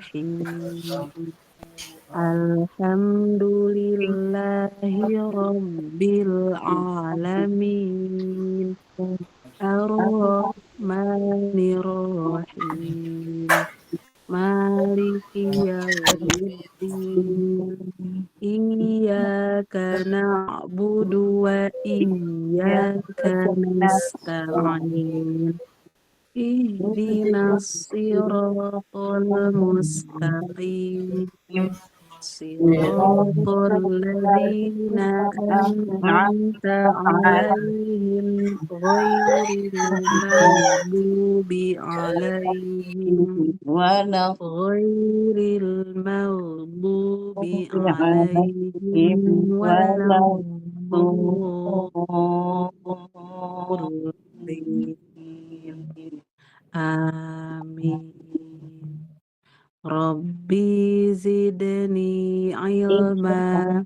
Bismillahirrahmanirrahim. Alhamdulillahi Rabbil Alamin. Ar-Rahmanir-Rahim. Maliki yaumiddin. Iyyaka na'budu wa iyyaka nasta'in. Ihdinas siratal mustaqim. Siratal ladzina an'amta 'alaihim ghairil maghdubi 'alaihim waladdallin. Amin. Rabbi zidni ilma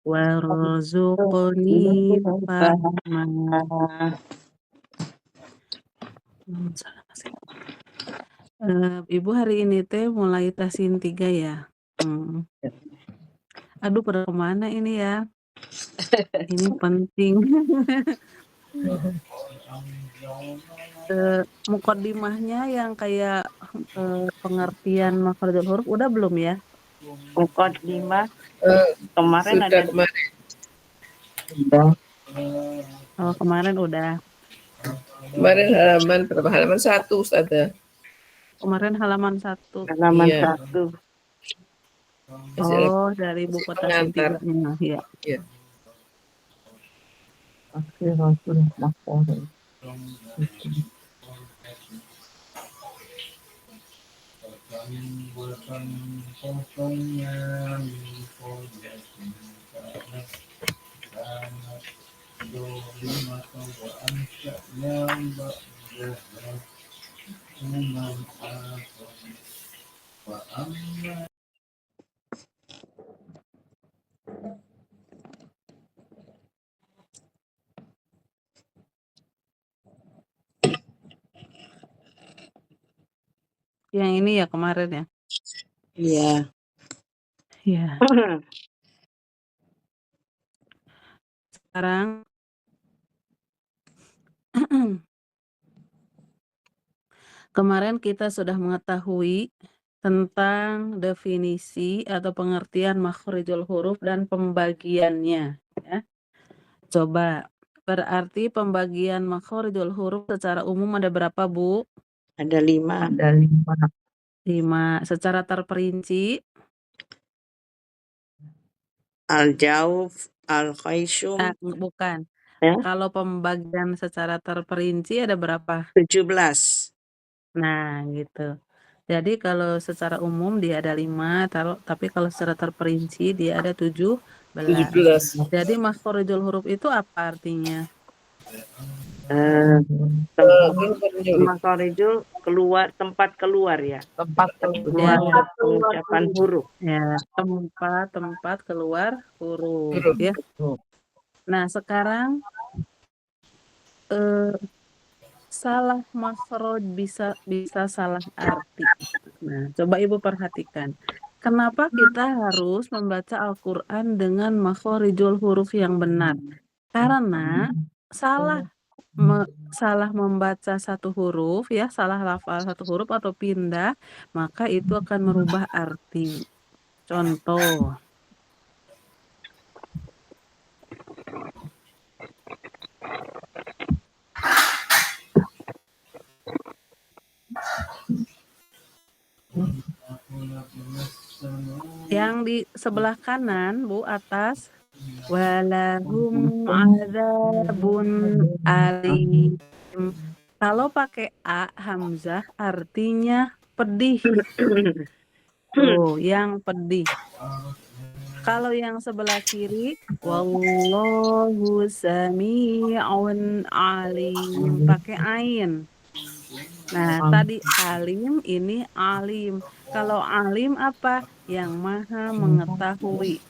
warzuqni fahma. Ibu hari ini teh mulai tasin 3 ya. Aduh pada kemana ini ya? Ini penting. Muqaddimahnya yang kayak pengertian makhrajul huruf udah belum ya? Muqaddimah kemarin sudah ada kemarin. Oh kemarin udah. Kemarin halaman berapa? Halaman 1 Ustazah. Kemarin halaman 1. halaman Iya. 1. Oh dari buku tasin 3 ya. Iya. Yang ini ya kemarin ya. Iya. Iya. Sekarang kemarin kita sudah mengetahui tentang definisi atau pengertian makhrijul huruf dan pembagiannya ya. Coba berarti pembagian makhrijul huruf secara umum ada berapa, Bu? Ada 5. 5. Secara terperinci Al-Jauf, Al-Khayshum. Bukan. Ya? Kalau pembagian secara terperinci ada berapa? 17. Nah, gitu. Jadi kalau secara umum dia ada 5, tapi kalau secara terperinci dia ada 17. 17. Jadi makhrijul huruf itu apa artinya? Makharijul keluar, tempat keluar ya. Tempat Ya, pengucapan huruf. ya, tempat keluar huruf ya. Nah, sekarang salah makhraj bisa salah arti. Nah, coba Ibu perhatikan. Kenapa kita harus membaca Al-Qur'an dengan makhrijul huruf yang benar? Karena salah membaca satu huruf ya, salah lafal satu huruf atau pindah, maka itu akan merubah arti. Contoh. Yang di sebelah kanan, Bu, atas. Walahum adzabun alim. Kalau pakai a hamzah artinya pedih. Tuh, yang pedih. Kalau yang sebelah kiri, wallahu sami'un alim, pakai ain. Nah, tadi alim, ini alim. Kalau alim apa? Yang maha mengetahui.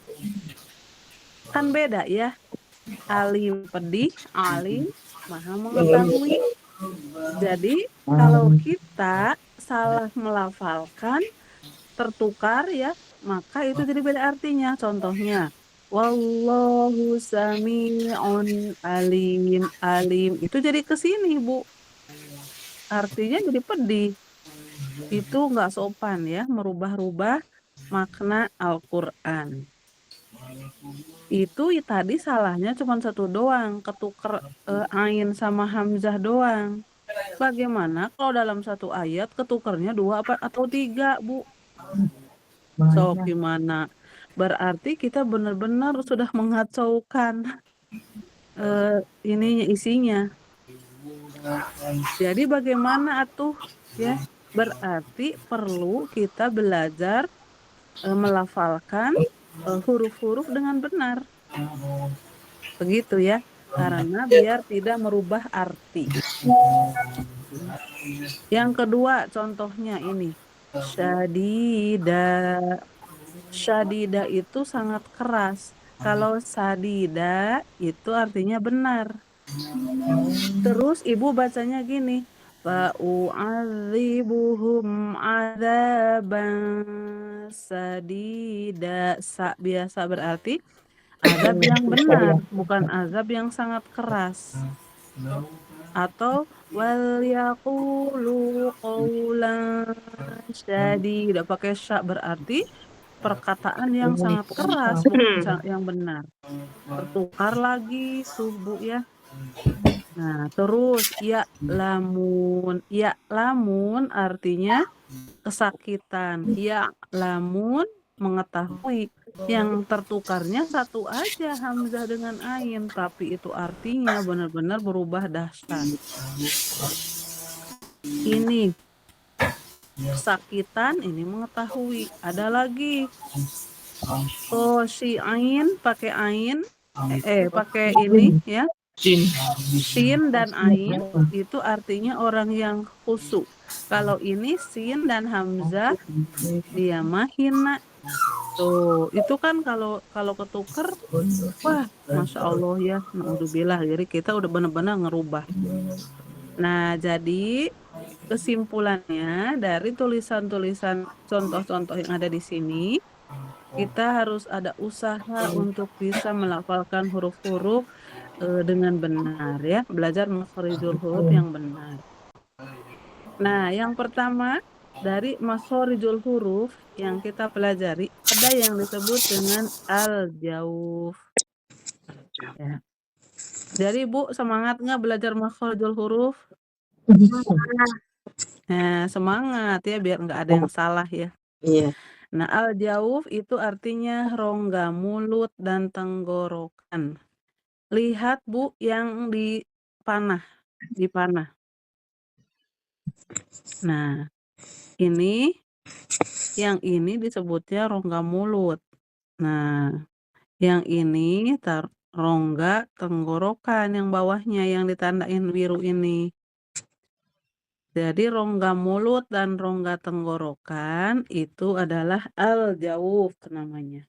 Kan beda ya. Alim pedih, alim maha mengetahui. Jadi kalau kita salah melafalkan, tertukar ya, maka itu jadi beda artinya. Contohnya, wallahu sami'un alim. Alim itu jadi ke sini, Bu. Artinya jadi pedih. Itu nggak sopan ya, merubah-rubah makna Al-Qur'an. Itu tadi salahnya cuma satu doang, ketuker ain sama hamzah doang. Bagaimana kalau dalam satu ayat ketukernya 2 apa atau 3, Bu? So, gimana? Berarti kita benar-benar sudah mengacaukan ininya isinya. Jadi bagaimana atuh ya? Berarti perlu kita belajar melafalkan huruf-huruf dengan benar. Begitu ya. Karena biar tidak merubah arti. Yang kedua contohnya ini. Syadida. Syadida itu sangat keras. Kalau sadida itu artinya benar. Terus ibu bacanya gini. Fa'u'adzibuhum adzaban sadida. Biasa berarti azab yang benar, bukan azab yang sangat keras. Atau wal yaqulu qawlan syadida, pakai sya berarti perkataan yang sangat keras, bukan yang benar. Tertukar lagi tuh Bu ya. Nah, terus ya lamun artinya kesakitan. Ya lamun mengetahui. Yang tertukarnya satu aja hamzah dengan ain, tapi itu artinya benar-benar berubah dahsyat. Ini kesakitan, ini mengetahui. Ada lagi. Oh, si ain pakai ain, pakai ini ya. Sin dan ain itu artinya orang yang khusyuk. Kalau ini sin dan hamzah dia mahina. Tuh, itu kan kalau ketuker, wah, masya Allah ya, naudzubillah. Jadi kita udah benar-benar ngerubah. Nah, jadi kesimpulannya dari tulisan-tulisan contoh-contoh yang ada di sini, kita harus ada usaha untuk bisa melafalkan huruf-huruf dengan benar ya, belajar makharijul huruf yang benar. Nah, yang pertama dari makharijul huruf yang kita pelajari ada yang disebut dengan al-jauf. Ya. Jadi Bu, semangat nggak belajar makharijul huruf? Nah, semangat ya biar nggak ada yang salah ya. Iya. Nah, al-jauf itu artinya rongga mulut dan tenggorokan. Lihat Bu yang di panah. Nah, yang ini disebutnya rongga mulut. Nah, yang ini rongga tenggorokan yang bawahnya yang ditandain biru ini. Jadi rongga mulut dan rongga tenggorokan itu adalah al-jauf namanya.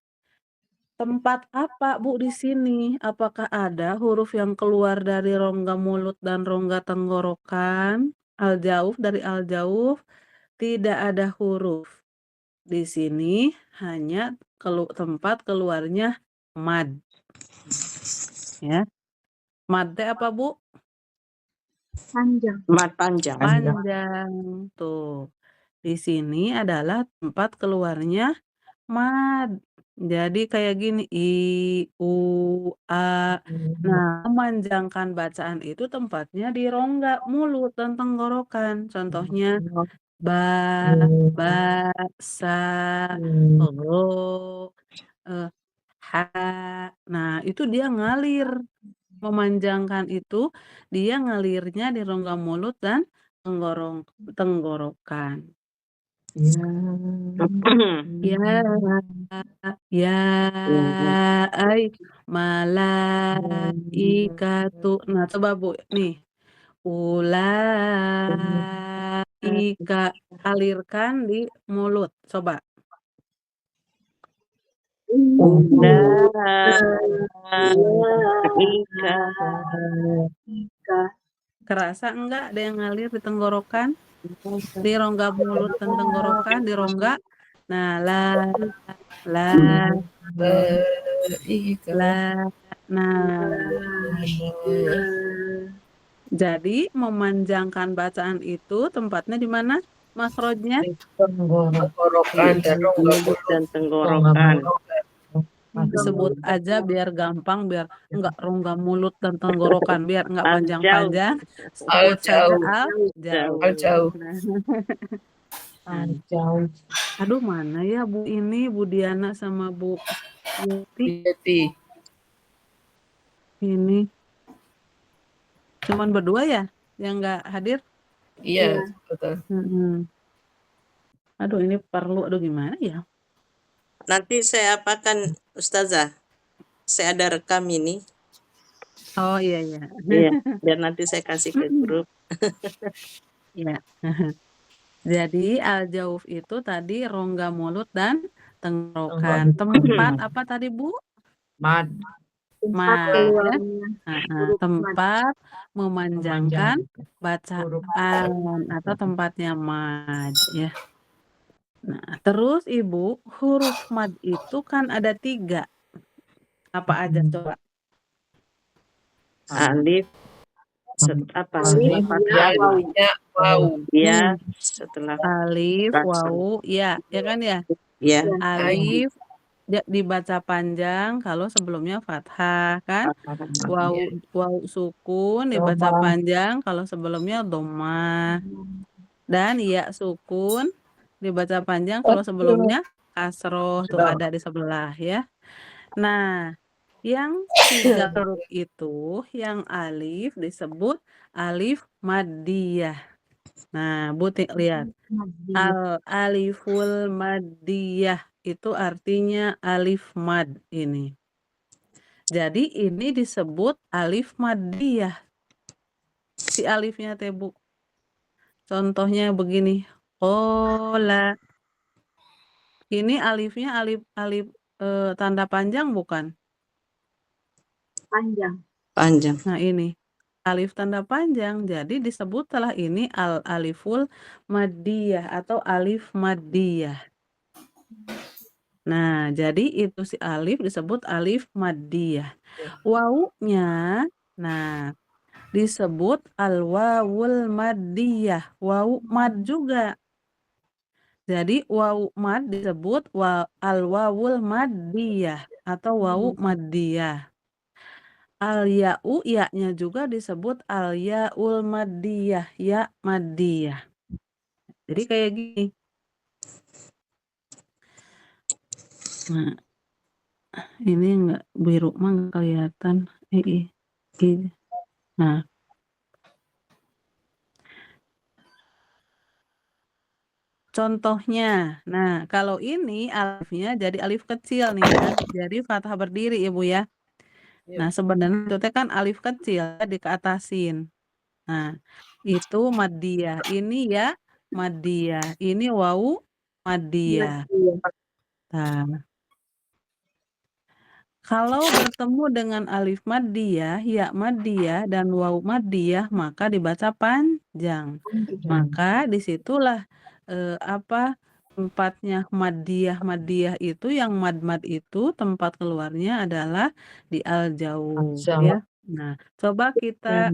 Tempat apa Bu di sini? Apakah ada huruf yang keluar dari rongga mulut dan rongga tenggorokan? Al-jauf, dari al-jauf tidak ada huruf. Di sini hanya tempat keluarnya mad. Ya. Mad apa Bu? Panjang. Mat panjang. Panjang. Tuh. Di sini adalah tempat keluarnya mad. Jadi kayak gini, i, u, a. Nah, memanjangkan bacaan itu tempatnya di rongga mulut dan tenggorokan. Contohnya ba, sa, ro, ha. Nah, itu dia ngalir. Memanjangkan itu dia ngalirnya di rongga mulut dan tenggorokan. Ya ay malaikatu. Nah, coba Bu nih. Ulaika, alirkan di mulut. Coba. Kerasa enggak ada yang ngalir di tenggorokan? Di rongga mulut dan tenggorokan, di rongga Nah, la, la, Ika. la. Nah, jadi memanjangkan bacaan itu tempatnya di mana? Makrojnya Tenggorokan dan rongga mulut mulut. dan tenggorokan. disebut aja biar gampang, biar enggak rongga mulut dan tenggorokan, biar enggak Al-jauh. panjang-panjang. Sebut saja Al-jauh. al-jauh. Al-jauh. Jauh. Aduh, mana ya Bu ini, Bu Diana sama Bu Yeti Yeti. ini? Cuman berdua ya yang enggak hadir? Iya, betul. Aduh, ini perlu, aduh gimana ya? Nanti saya apakan Ustazah? Saya ada rekam ini. Oh iya. Iya, biar nanti saya kasih ke grup. Iya. Jadi al-jauf itu tadi rongga mulut dan tenggorokan. Tempat apa tadi Bu? Mad. Mad ya. Tempat memanjangkan bacaan atau tempatnya mad ya. Nah, terus Ibu, huruf mad itu kan ada 3. Apa aja coba? Alif, apa? Alif, Fathah, Ya, wow. ya, setelah Alif, wawu, ya kan ya? ya, Alif dibaca panjang kalau sebelumnya fathah kan? Wawu sukun dibaca panjang kalau sebelumnya dhammah. Dan ya sukun dibaca panjang kalau sebelumnya kasroh, tuh ada di sebelah ya. Nah, yang 3 huruf itu, yang alif disebut alif maddiyah. Nah, Bu lihat. Al-aliful maddiyah itu artinya alif mad ini. Jadi ini disebut alif maddiyah. Si alifnya teh Bu. Contohnya begini. Qola. Ini alifnya alif tanda panjang bukan? panjang. Nah, ini alif tanda panjang. Jadi disebutlah ini al-aliful maddiyah atau alif maddiyah. Nah, jadi itu si alif disebut alif maddiyah. Wawunya, nah disebut al-wawul maddiyah. Wawu mad juga. Jadi wawu mad disebut al-wawul maddiyah atau wawu maddiyah. Al-ya'u, ya-nya juga disebut al-ya'ul maddiyah, ya maddiyah. Jadi kayak gini. Nah, ini enggak biru mah enggak kelihatan. Nah, contohnya. Nah, kalau ini alifnya jadi alif kecil nih ya. Jadi fathah berdiri ya Bu ya. Nah, sebenarnya itu kan alif kecil dikeatasin. Nah, itu maddiyah. Ini ya maddiyah. Ini wawu maddiyah. Nah, kalau bertemu dengan alif maddiyah, ya maddiyah, dan wawu maddiyah, maka dibaca panjang. Maka disitulah tempatnya maddiyah itu yang mad itu tempat keluarnya adalah di al-jauh ya. Nah, coba kita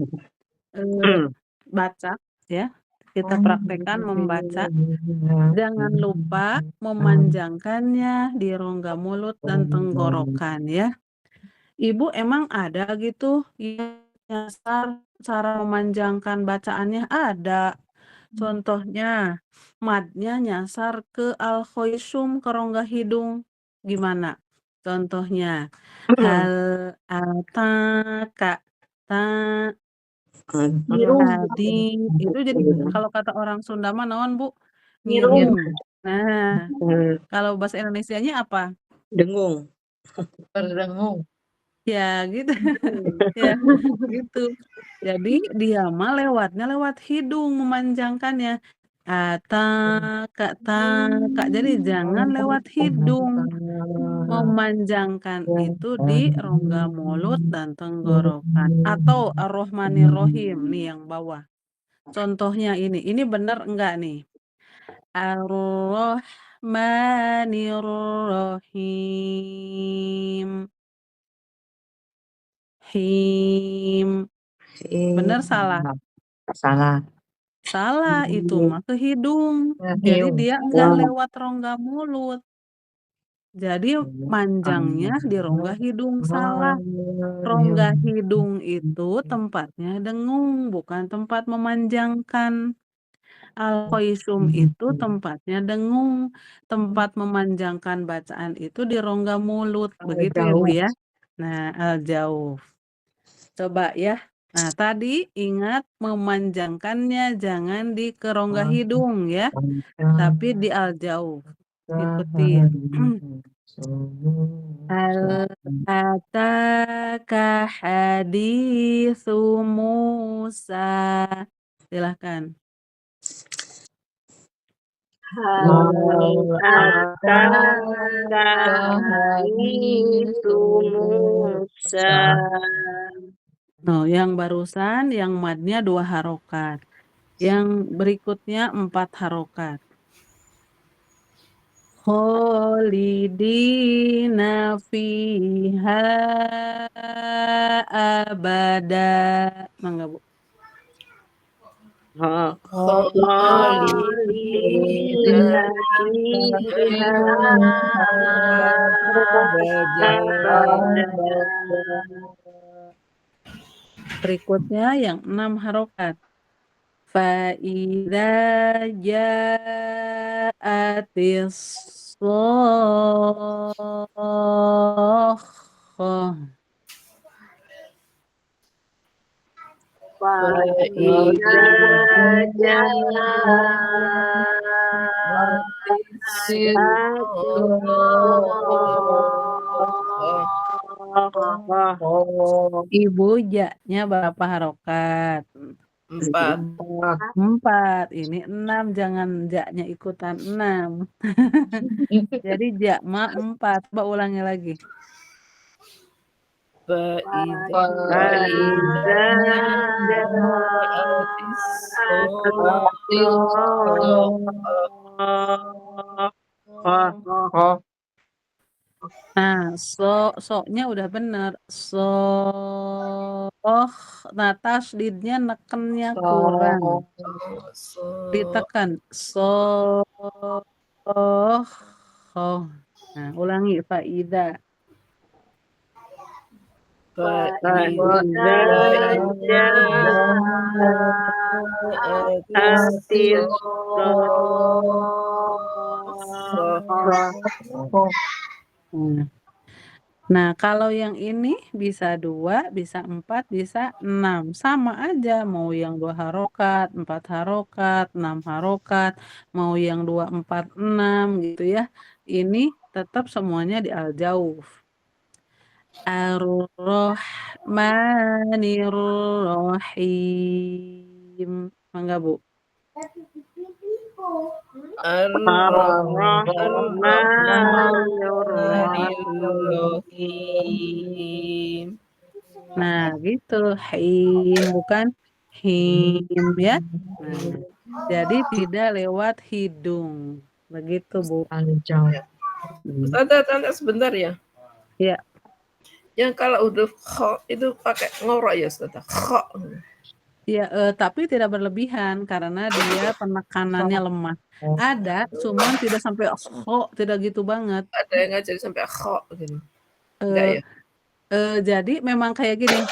baca ya. Kita praktekkan membaca. Jangan lupa memanjangkannya di rongga mulut dan tenggorokan ya. Ibu emang ada gitu yang nyasar cara memanjangkan bacaannya? Ada. Contohnya madnya nyasar ke al-khoisum, ke rongga hidung. Gimana? Contohnya hal ataka ta tadi itu jadi kalau kata orang Sunda mah naon Bu? Ngirung. Nah, kalau bahasa Indonesianya apa? Dengung. Berdengung. Ya gitu. Ya, gitu. Jadi dia mah lewatnya lewat hidung memanjangkannya. Kak. Jadi jangan lewat hidung. Memanjangkan itu di rongga mulut dan tenggorokan. Atau ar-Rahmanir-Rahim nih yang bawah. Contohnya ini benar enggak nih? Bismillahirrahmanirrahim. Him. Benar salah? Salah. Salah, itu mah ke hidung. Jadi Hidung. dia enggak lewat rongga mulut. Jadi panjangnya di rongga hidung, salah. Rongga hidung itu tempatnya dengung, bukan tempat memanjangkan. Al-Qaisum itu tempatnya dengung, tempat memanjangkan bacaan itu di rongga mulut, begitu ya Bu ya? Nah, al-jauf. Coba ya. Nah, tadi ingat memanjangkannya jangan di kerongga hidung ya, tapi di al-jauf. Ikutin. Hal ataka haditsu Musa. Silahkan. Hal ataka haditsu Musa. No, yang barusan yang madnya 2 harokat. Yang berikutnya 4 harokat. Kholidina fiha abada. Mangga Bu. Kholidina fiha abada. Berikutnya yang 6 harokat. Fa'idza ja'atis shakhah. Fa'idza ja'atis shakhah. Ibu ja-nya berapa harokat? 4. 4. Ini 6, jangan ja-nya ikutan 6. Jadi ja ma 4. Coba ulangi lagi. Fa'idza ja'atis shakhah. Nah, so-nya udah bener. Nah, tasdidnya nekennya kurang. Ditekan. Nah, ulangi fa'idza. Fa'idza ja'atis Nah, kalau yang ini bisa 2, bisa 4, bisa 6. Sama aja, mau yang 2 harokat, 4 harokat, 6 harokat, mau yang 2, 4, 6 gitu ya. Ini tetap semuanya di al-jauf. Ar-Rahmanir-Rahim. Mangga Bu. Ar-Rahmanir-Rahim. Nah, gitu. Him, bukan him ya. Nah, jadi tidak lewat hidung. Begitu, Bu. Ustazah, tanya sebentar ya. Ya. Yang kalau huruf kha itu pakai ngorok ya, Ustazah? Kha. Ya, tapi tidak berlebihan karena dia penekanannya lemah. Ada, cuman tidak sampai tidak gitu banget. Ada yang ngajar sampai kha gitu. Enggak Eh, ya? Jadi memang kayak gini,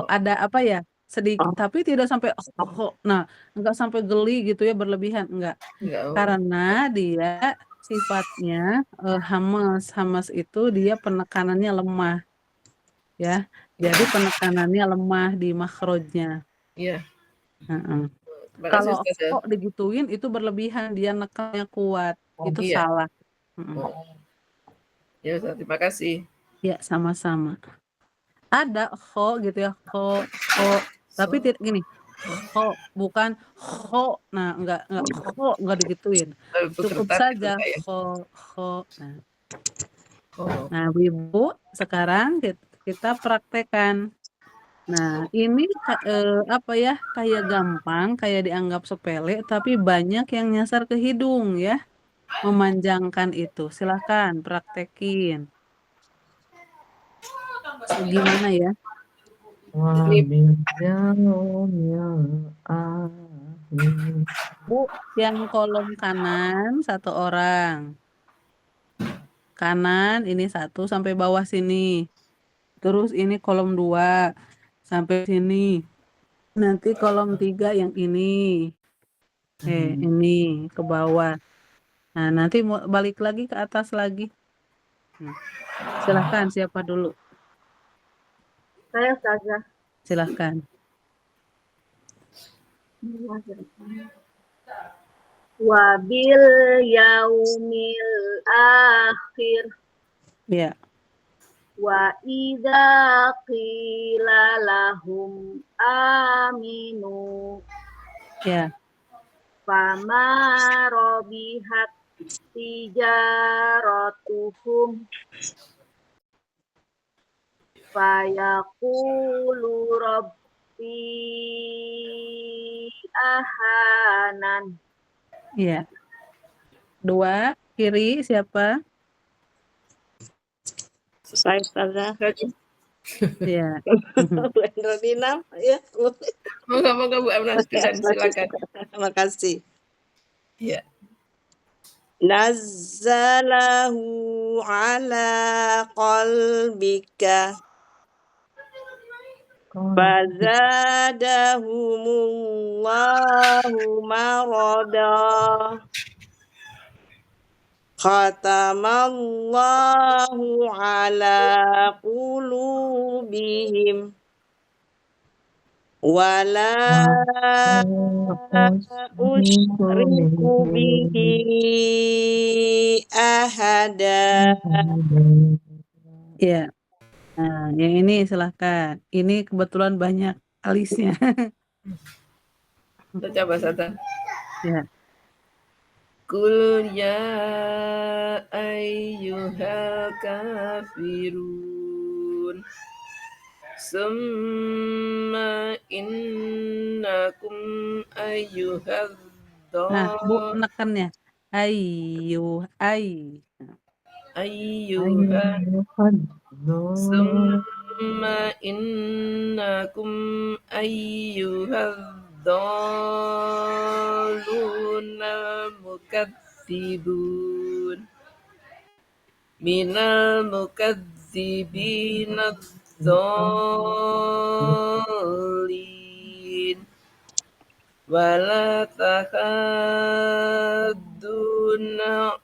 ada apa ya, sedikit tapi tidak sampai nah, enggak sampai geli gitu ya, berlebihan, enggak. Enggak. Karena dia sifatnya, hamas itu dia penekanannya lemah, ya. Jadi penekanannya lemah di makhrajnya. Iya. Heeh. Terima kasih, Kalau Ustazah. digituin itu berlebihan, dia nekannya kuat, itu Iya. salah. Ya, Ustazah, terima kasih. Ya, sama-sama. Ada gitu ya, tapi gini, bukan nah enggak digituin. Cukup saja nah. Nah, Ibu, sekarang kita praktekkan. Nah, ini apa ya, kayak gampang, kayak dianggap sepele, tapi banyak yang nyasar ke hidung ya, memanjangkan itu. Silahkan praktekin. Gimana ya? Wabil yaumil akhir. Bu, yang kolom kanan satu orang. Kanan ini 1 sampai bawah sini. Terus ini kolom 2 sampai sini. Nanti kolom 3 yang ini. Ini ke bawah. Nah, nanti mau balik lagi ke atas lagi. Nah, silahkan siapa dulu? Saya saja. Silahkan. Wabil yaumil akhir Ya, wa idza qila lahum aminu ya, fama robihat tijaratuhum fayaqulu rabbi ahanan. ya. 2 kiri siapa? Saya Ustazah. Ya. Bu Endrodina, ya. Moga-moga Bu Amnas duluan, silakan. Terima kasih. Iya. Nazzalahu ala qalbika fazadahumullahu marada khatamallahu ala qulubihim wala usriku bihi ahada. Ya. Nah, yang ini silahkan. Ini kebetulan banyak alisnya. Kita coba satu. Ya. Qul ya ayyuhal kafirun summa innakum ayyuhal Nah, Bu nekannya. Ayu, ayyuhal summa innakum ayyuhal dallunal mukadzibun minal mukadzibina dzallin wala tahadduna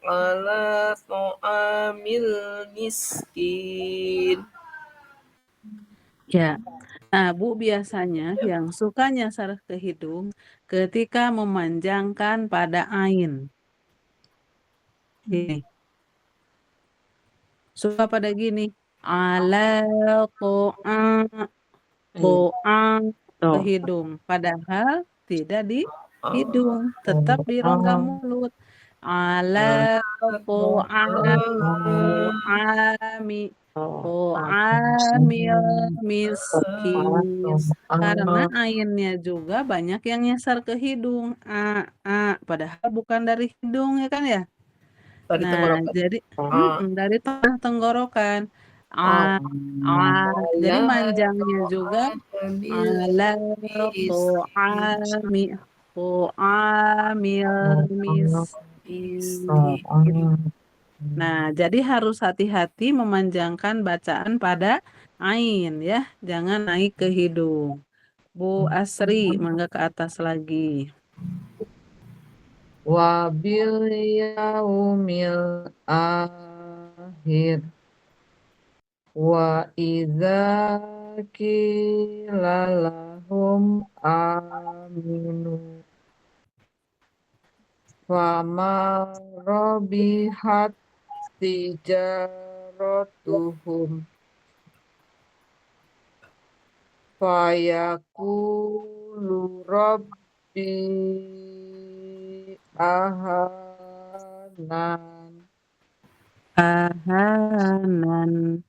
ala ta'amil miskin. Ya. Nah, Bu biasanya yang suka nyasar ke hidung ketika memanjangkan pada ain. Ini. Suka pada gini. Ala ke hidung. Padahal tidak di hidung, tetap di rongga mulut. Ala ami amil miskin. Karena ainnya juga banyak yang nyasar ke hidung. Padahal bukan dari hidung ya kan ya. Dari Nah, tenggorokan. jadi dari tengah tenggorokan. Jadi manjangnya juga ala amil miskin. Nah, jadi harus hati-hati memanjangkan bacaan pada ain ya, jangan naik ke hidung. Bu Asri, mangga ke atas lagi. Wabil yaumil akhir wa idza qila lahum aminu fama rabihat tijaratuhum fayaqulu rabbi ahanan Ahanan,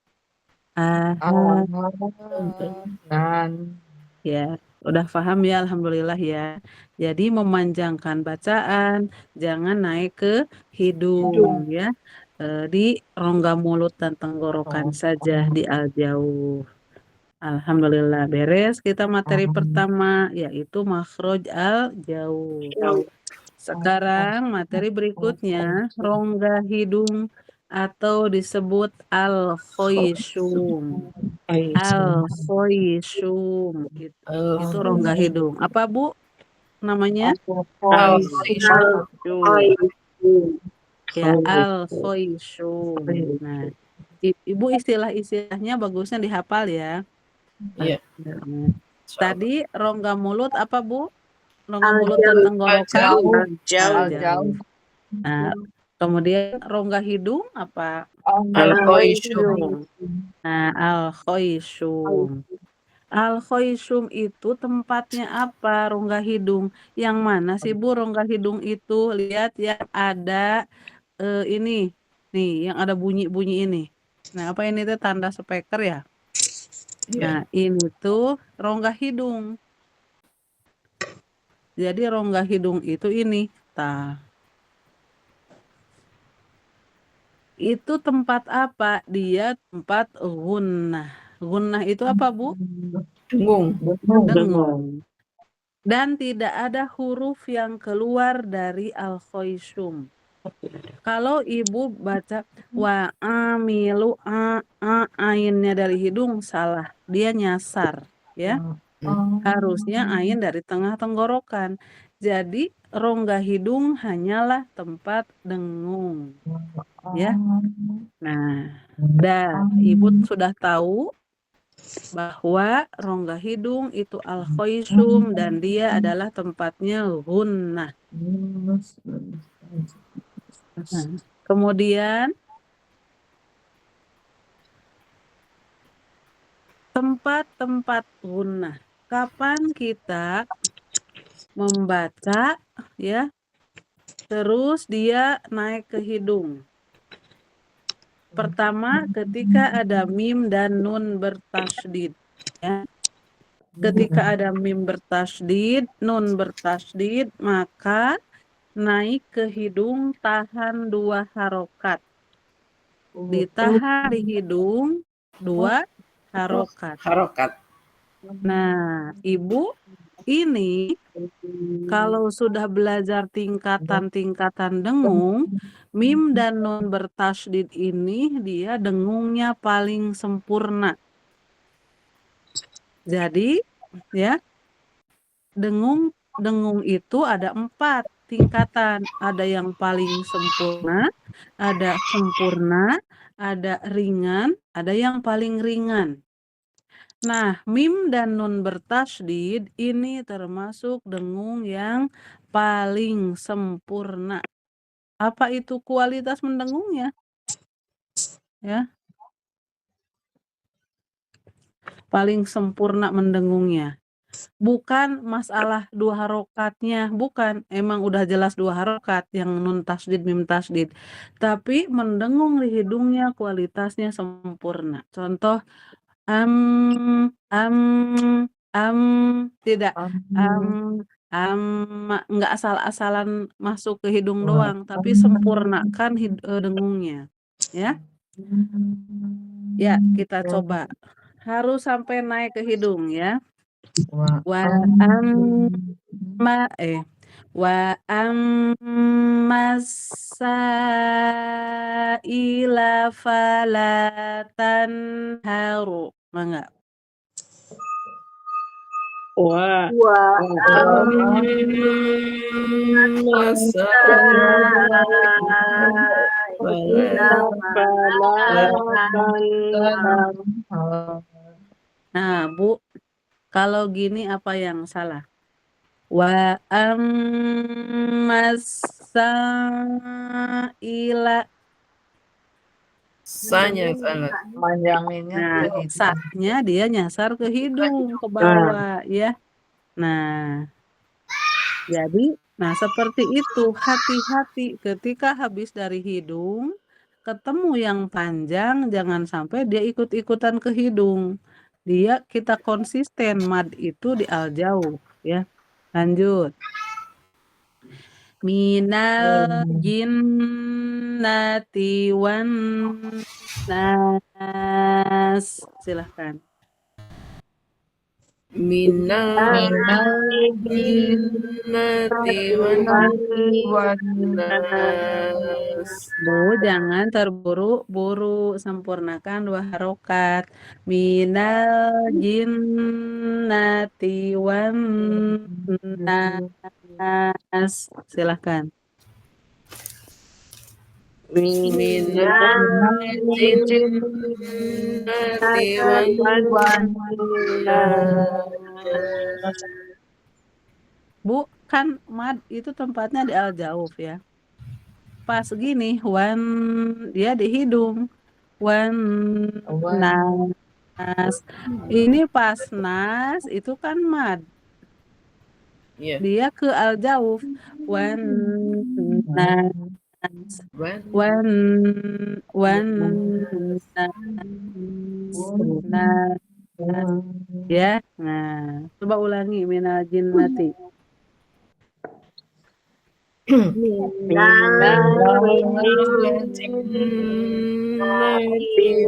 Ahanan. Ya, udah paham ya, alhamdulillah ya. Jadi memanjangkan bacaan, jangan naik ke hidung ya. Di rongga mulut dan tenggorokan saja di al-jauh. Alhamdulillah beres kita materi pertama yaitu makhraj al-jauh. Sekarang materi berikutnya rongga hidung atau disebut al-khoisyum. Al-khoisyum itu rongga hidung. Apa Bu namanya? Ya, al-khoisyum. Nah, Ibu istilah-istilahnya bagusnya dihafal ya. Iya. Nah, tadi rongga mulut apa Bu? Rongga mulut dan tenggorokan Jauh. al-jauh. Nah, kemudian rongga hidung apa? Al-Khoisyum. Nah, al-khoisyum. Al-khoisyum itu tempatnya apa? Rongga hidung. Yang mana sih Bu rongga hidung itu? Lihat ya ada ini. Nih, yang ada bunyi-bunyi ini. Nah, apa ini tuh tanda speaker ya? Iya. Nah, ini tuh rongga hidung. Jadi rongga hidung itu ini. Itu tempat apa? Dia tempat gunnah. Gunnah itu apa, Bu? Dengung. Dengung. Dan tidak ada huruf yang keluar dari al-khoisyum. Kalau Ibu baca wa amilu ainnya dari hidung salah. Dia nyasar, ya. Harusnya ain dari tengah tenggorokan. Jadi rongga hidung hanyalah tempat dengung, ya. Nah, Ibu sudah tahu bahwa rongga hidung itu al-khoisyum dan dia adalah tempatnya gunnah. Kemudian tempat-tempat gunnah. Kapan kita membaca ya, terus dia naik ke hidung. Pertama, ketika ada mim dan nun bertasydid. Ya. Ketika ada mim bertasydid, nun bertasydid, maka naik ke hidung, tahan 2 harokat. Ditahan di hidung 2 harokat. Nah, Ibu ini kalau sudah belajar tingkatan-tingkatan dengung, mim dan nun bertasydid ini dia dengungnya paling sempurna. Jadi, ya, dengung itu ada 4 tingkatan. Ada yang paling sempurna, ada ringan, ada yang paling ringan. Nah, mim dan nun bertasydid ini termasuk dengung yang paling sempurna. Apa itu kualitas mendengungnya? Ya. Paling sempurna mendengungnya. Bukan masalah 2 harokatnya, bukan. Emang udah jelas 2 harokat yang nun tasydid, mim tasydid. Tapi mendengung di hidungnya kualitasnya sempurna. Contoh tidak nggak asal-asalan masuk ke hidung doang, tapi sempurnakan dengungnya, ya. Ya, kita coba. Harus sampai naik ke hidung ya. Wa ammasaila fala tanharu. Enggak. Wah. Nah, Bu, kalau gini apa yang salah? Wa ammasaila. Sanya salah. Nah, saknya dia nyasar ke hidung, ke bawah, ya. Nah, jadi, seperti itu. Hati-hati ketika habis dari hidung, ketemu yang panjang, jangan sampai dia ikut-ikutan ke hidung. Kita konsisten mad itu di al-jauh ya. Lanjut. Minal jinnati wan nas. Silahkan. Minal jinnati wan nas. Bu, jangan terburu-buru, sempurnakan 2 harokat. Minal jinnati wan nas. Silahkan. Minal jinnati wan nas. Bu, kan mad itu tempatnya di al-jauf ya. Pas gini, dia di hidung. Wan nas. Ini pas nas itu kan mad. Iya. Dia ke al-jauf. Wan nas. Wan nas. Ya. Nah, coba ulangi minal jinnati. Jinnati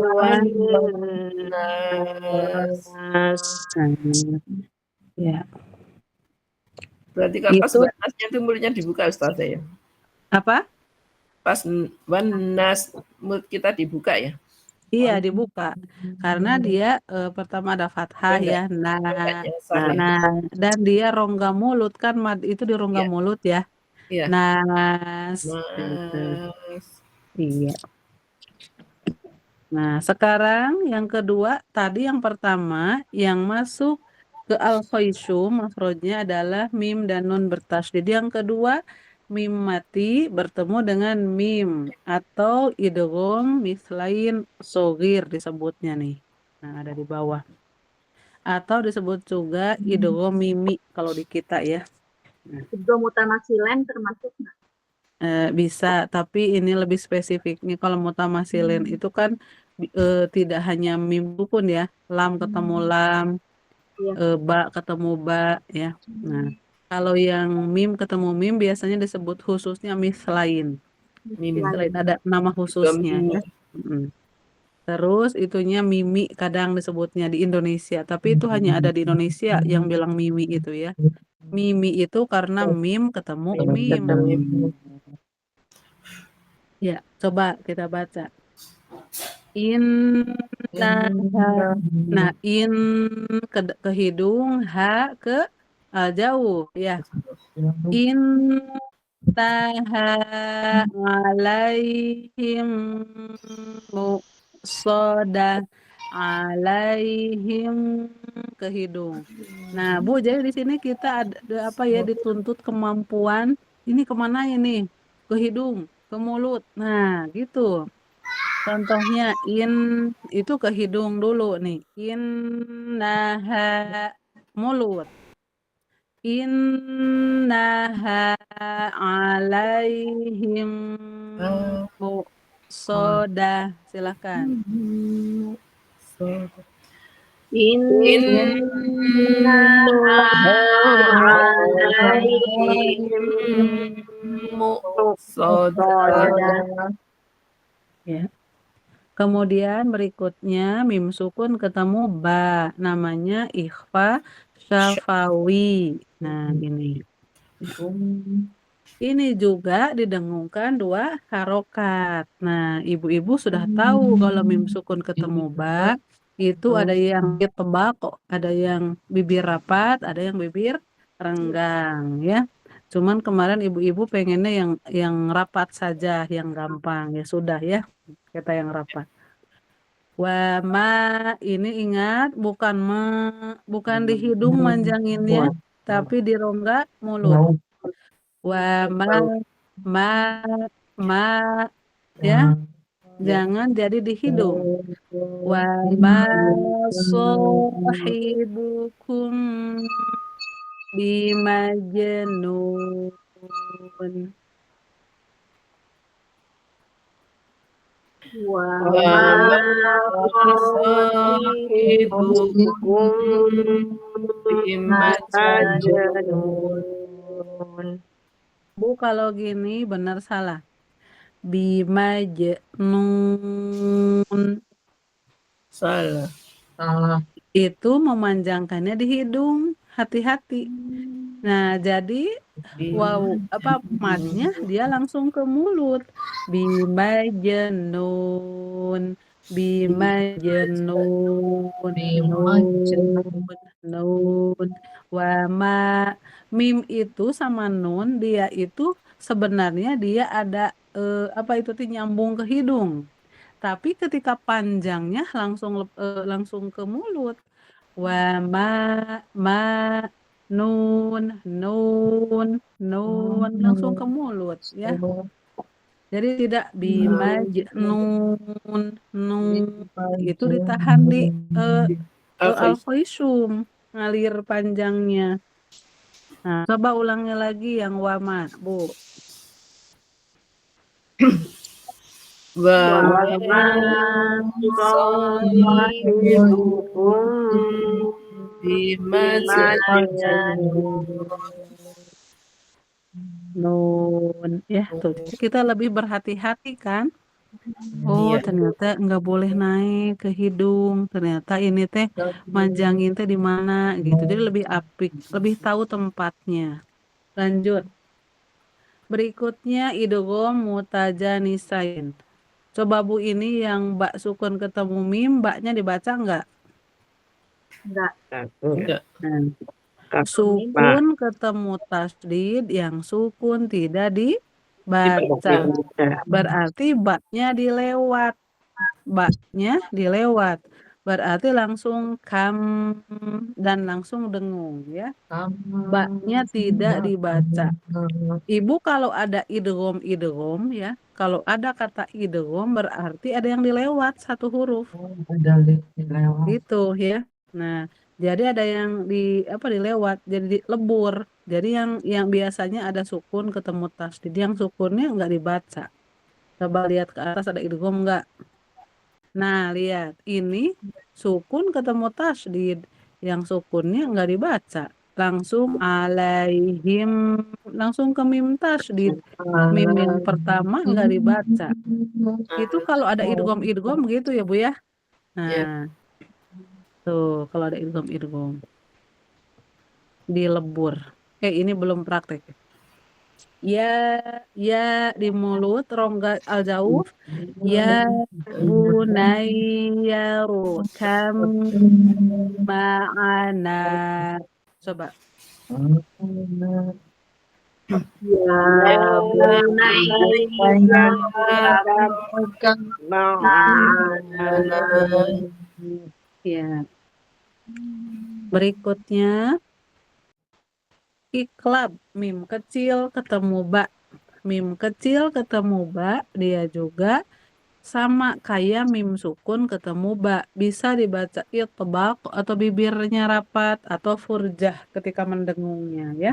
wan nas. Ya. Berarti kalau pas Itu- nasnya itu mulutnya dibuka Ustazah ya. Apa? Pas wan nas mulut kita dibuka ya. Iya, dibuka. Karena dia pertama ada fathah ya. Nah, dan dia rongga mulut kan mad itu di rongga Iya. mulut ya. Iya. Nas. Gitu. Nas. Iya. Nah, sekarang yang kedua, tadi yang pertama yang masuk ke al-khayshum makhrajnya adalah mim dan nun bertasydid. Yang kedua, mim mati bertemu dengan mim atau idgham mislain shogir disebutnya nih. Nah, ada di bawah. Atau disebut juga idgham mimi kalau di kita ya. Idgham mutamasilen termasuk nggak? Bisa, tapi ini lebih spesifiknya kalau mutamasilin itu kan tidak hanya mim pun ya, lam ketemu lam, Iya. ba ketemu ba ya. Nah, kalau yang mim ketemu mim biasanya disebut khususnya mislain. Mislain ada nama khususnya ya. Terus itunya mimi kadang disebutnya di Indonesia, tapi itu hanya ada di Indonesia yang bilang mimi itu ya. Mimi itu karena mim ketemu mim. Ya, coba kita baca. Nah, in ke hidung, ha ke jauh ya. Innaha alaihim muqsadah alaihim ke hidung. Nah, Bu, jadi di sini kita ada apa ya dituntut kemampuan ini kemana ini? Ke hidung, ke mulut. Nah, gitu. Contohnya itu ke hidung dulu nih. Innaha mulut. Innaha alaihim muqsadah. Silakan. Ya. Kemudian berikutnya mim sukun ketemu ba, namanya ikhfa syafawi. Nah, ini. Ini juga didengungkan 2 harokat. Nah, ibu-ibu sudah tahu kalau mim sukun ketemu ba, itu ada yang tebal kok, ada yang bibir rapat, ada yang bibir renggang ya. Cuman kemarin ibu-ibu pengennya yang rapat saja, yang gampang. Ya sudah ya, kita yang rapat. Wa ma ini ingat bukan di hidung manjanginnya, tapi di rongga mulut. Wa ma ya. Jangan jadi di hidung. Wa ma sahibukum bimajnun. Wa Wa ma ma sahibukum bimajnun. Bu, kalau gini benar salah. Bimajnun Salah. Salah. itu memanjangkannya di hidung, hati-hati. Nah, jadi wow, apa madnya dia langsung ke mulut. Bimajnun, bimajnun, nun, nun. Wama mim itu sama nun dia itu sebenarnya dia ada apa itu tuh nyambung ke hidung. Tapi ketika panjangnya langsung ke mulut. Wama ma nun nun nun langsung ke mulut ya. Jadi tidak bimajnun nun itu ditahan di alfaisum ngalir panjangnya. Nah, coba ulangi lagi yang wama, Bu. Wa wa ma sahibukum bimajnun. Nun ya tuh kita lebih berhati-hati kan. Oh, Iya. ternyata nggak boleh naik ke hidung. Ternyata ini teh manjangin teh di mana gitu. Jadi lebih apik, lebih tahu tempatnya. Lanjut. Berikutnya idgham mutajanisain. Coba Bu, ini yang Mbak sukun ketemu mim, Mbaknya dibaca nggak? enggak. Enggak. Nah, sukun ketemu tasdid, yang sukun tidak dibaca. Berarti baknya dilewat. Baknya dilewat. Berarti langsung kam dan langsung dengung ya. Baknya tidak dibaca. Ibu kalau ada idgham ya, kalau ada kata idgham berarti ada yang dilewat satu huruf. Ada lewat. Gitu ya. Nah, jadi ada yang dilewat, jadi lebur. Jadi yang biasanya ada sukun ketemu tasdid, yang sukunnya nggak dibaca. Coba lihat ke atas ada idgham nggak? Nah, lihat ini sukun ketemu tasdid, yang sukunnya nggak dibaca. Langsung alaihim, langsung ke mim tasdid. Mim yang pertama nggak dibaca. Itu kalau ada idgham gitu ya, Bu ya. Ya. Nah, tuh kalau ada idgham dilebur. Ini belum praktek. Ya di mulut rongga al-jauf. Ya bunayyaru kam ma'ana. Coba. Ya bunayya Ya. Berikutnya iklab, mim kecil ketemu ba. Mim kecil ketemu ba, dia juga sama kayak mim sukun ketemu ba. Bisa dibaca itbaq atau bibirnya rapat atau furjah ketika mendengungnya ya.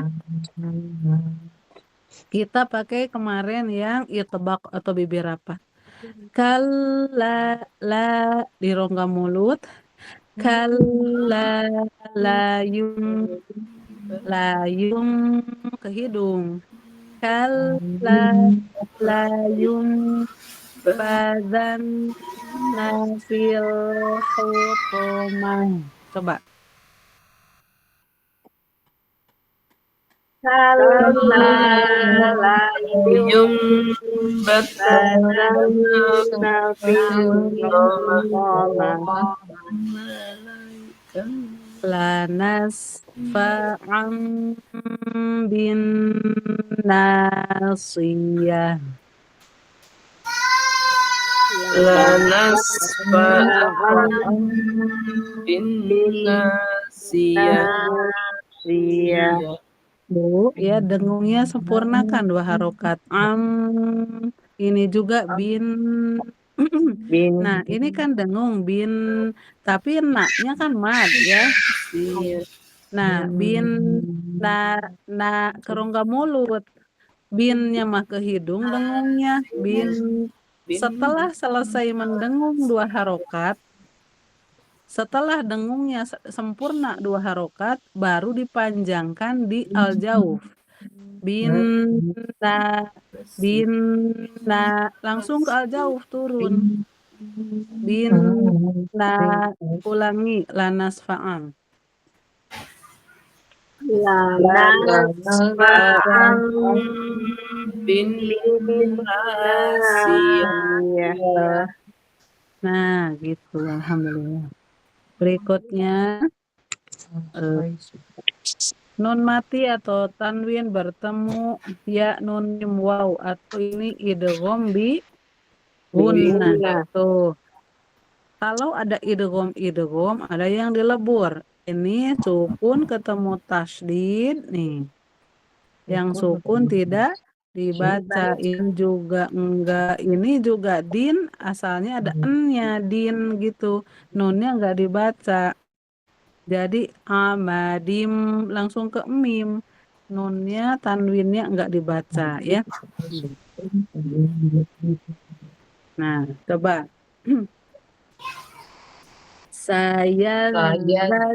Kita pakai kemarin yang itbaq atau bibir rapat. Kalla la di rongga mulut. Kalla layum ke hidung. Kalla layum badan nafil hutomah. Coba. Yum batana Lanas fa'am bin nasiyah. lanas fa'am bin nasiyah. Bu, ya dengungnya sempurnakan 2 harokat. Ini juga bin. Nah, ini kan dengung bin, tapi naknya kan mad ya. Nah, bin ke rongga mulut. Binnya mah ke hidung, dengungnya bin Setelah selesai mendengung 2 harokat, setelah dengungnya sempurna 2 harokat, baru dipanjangkan di al-jauf. Binna, binna, langsung ke al-jauf turun. Binna, ulangi, lanas fa'am. Lanas fa'am bin Iya. Nah, gitu. Alhamdulillah. Berikutnya, nun mati atau tanwin bertemu ya nun mim waw atau ini idgham bi gunnah. Tuh. Kalau ada idgham, ada yang dilebur. Ini sukun ketemu tasydid nih. Yang sukun tidak dibaca. Ini juga enggak. Ini juga din, asalnya ada n-nya, din gitu. Nunnya enggak dibaca. Jadi amadim langsung ke mim. Nunnya, tanwinnya enggak dibaca ya. Nah, coba. Saya zakaru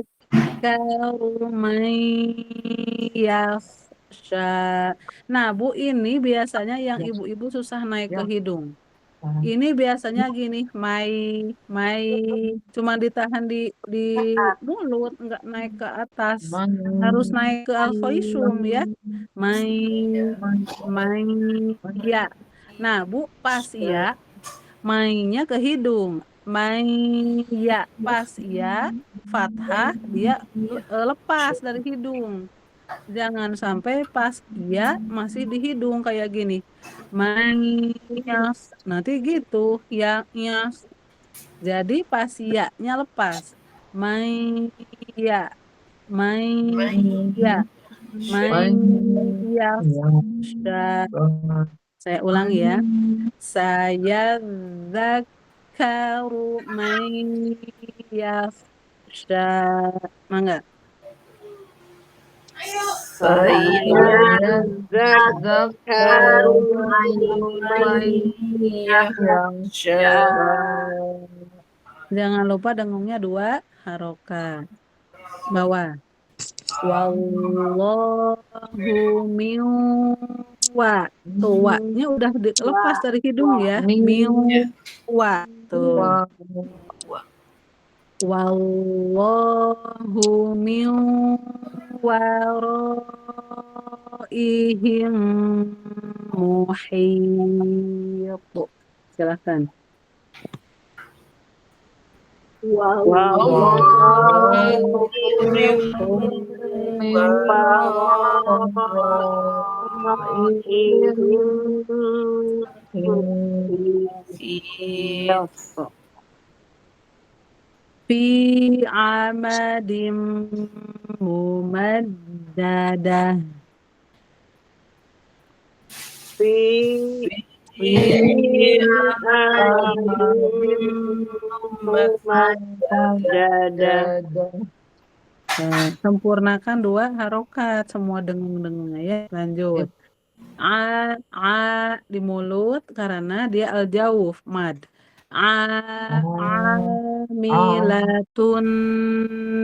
yakhsha. Nah, Bu, ini biasanya yang ibu-ibu susah naik ke hidung. Ini biasanya gini, cuma ditahan di mulut, enggak naik ke atas. Harus naik ke al-khaisum ya. Ya. Nah, Bu, pas ya, mainnya ke hidung. Ya, pas ya, fathah dia lepas dari hidung. Jangan sampai pas ya masih di hidung kayak gini. Mayas. Nanti gitu, yas. Jadi pas ya-nya lepas. Ya, ya, yas. Saya ulangi ya. Saya zakaru yakhsha. Mangga. Saya Zakaru Jangan lupa dengungnya 2 harokat. Bawah. Wallahu min wa. Tuh, wa-nya udah lepas dari hidung ya. Min wa. Tuh. Wallahu min waraihim muhit. Silakan. wallahu Fi amadim mumaddadah. fi dada. Sempurnakan 2 harokat semua dengung-dengungnya ya. Lanjut. A di mulut karena dia al-jauf mad. Amilatun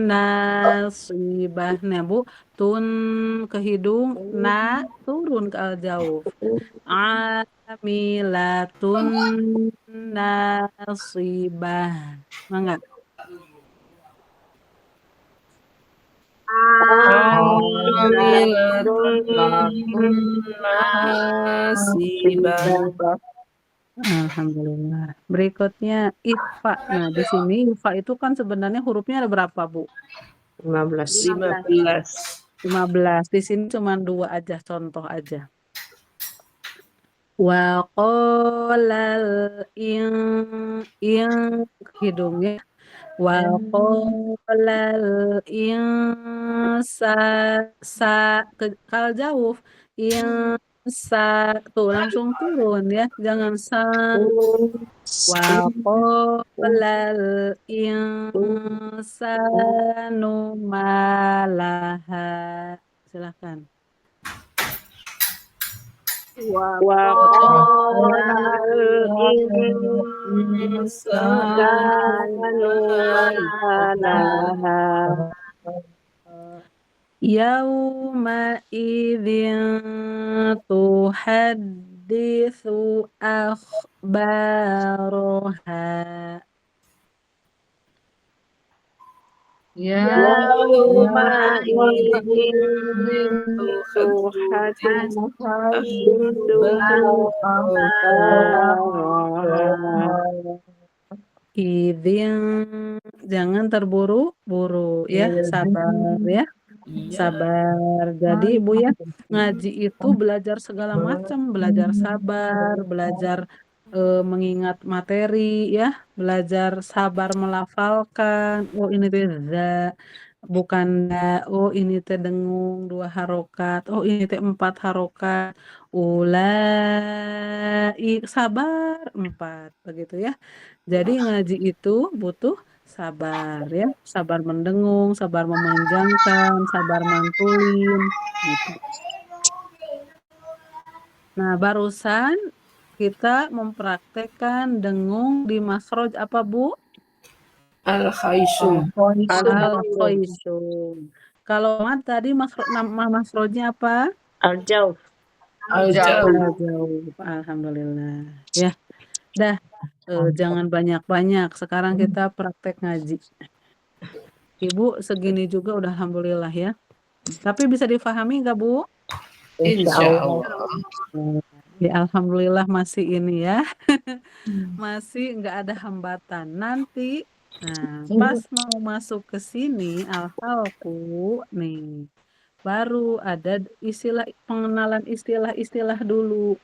nasibah. Nah, Bu, tun ke hidung, na turun ke al-jauf. Amilatun nasibah. Mangga. Alhamdulillah. Berikutnya ikhfa. Nah, di sini ikhfa itu kan sebenarnya hurufnya ada berapa, Bu? 15. 15. Di sini cuma 2 aja, contoh aja. Wa qalal hidungnya. Wa qalal kal jauh. Tuh langsung turun ya, jangan wa qalal insanu malaha. Silakan. وقال Insan الإنسان ما لها Yauma'idin tuhaditsu akhbaroha. يومئذ تحدث تحدث أخبارها Idzin, jangan terburu-buru ya, sabar ya. Sabar. Jadi Ibu ya, ngaji itu belajar segala macam, belajar sabar, belajar mengingat materi ya, belajar sabar melafalkan. Oh ini teh za, bukan da. Oh ini teh dengung 2 harokat. Oh ini teh 4 harokat. Sabar 4 begitu ya. Jadi ngaji itu butuh sabar ya, sabar mendengung, sabar memanjangkan, sabar mantulin gitu. Nah, barusan kita mempraktekkan dengung di makhraj apa, Bu? Al-Khaisum. Al-Khaisum. Kalau mat tadi nama makhrajnya apa? Al-Jauh. Al-Jauh. Al-Jauh. Alhamdulillah. Ya, dah jangan banyak-banyak. Sekarang kita praktek ngaji. Ibu segini juga udah alhamdulillah ya. Tapi bisa difahami nggak, Bu? Insya Allah. Ya alhamdulillah masih ini ya. Masih nggak ada hambatan. Nanti pas mau masuk ke sini al-halqu nih. Baru ada pengenalan istilah-istilah dulu.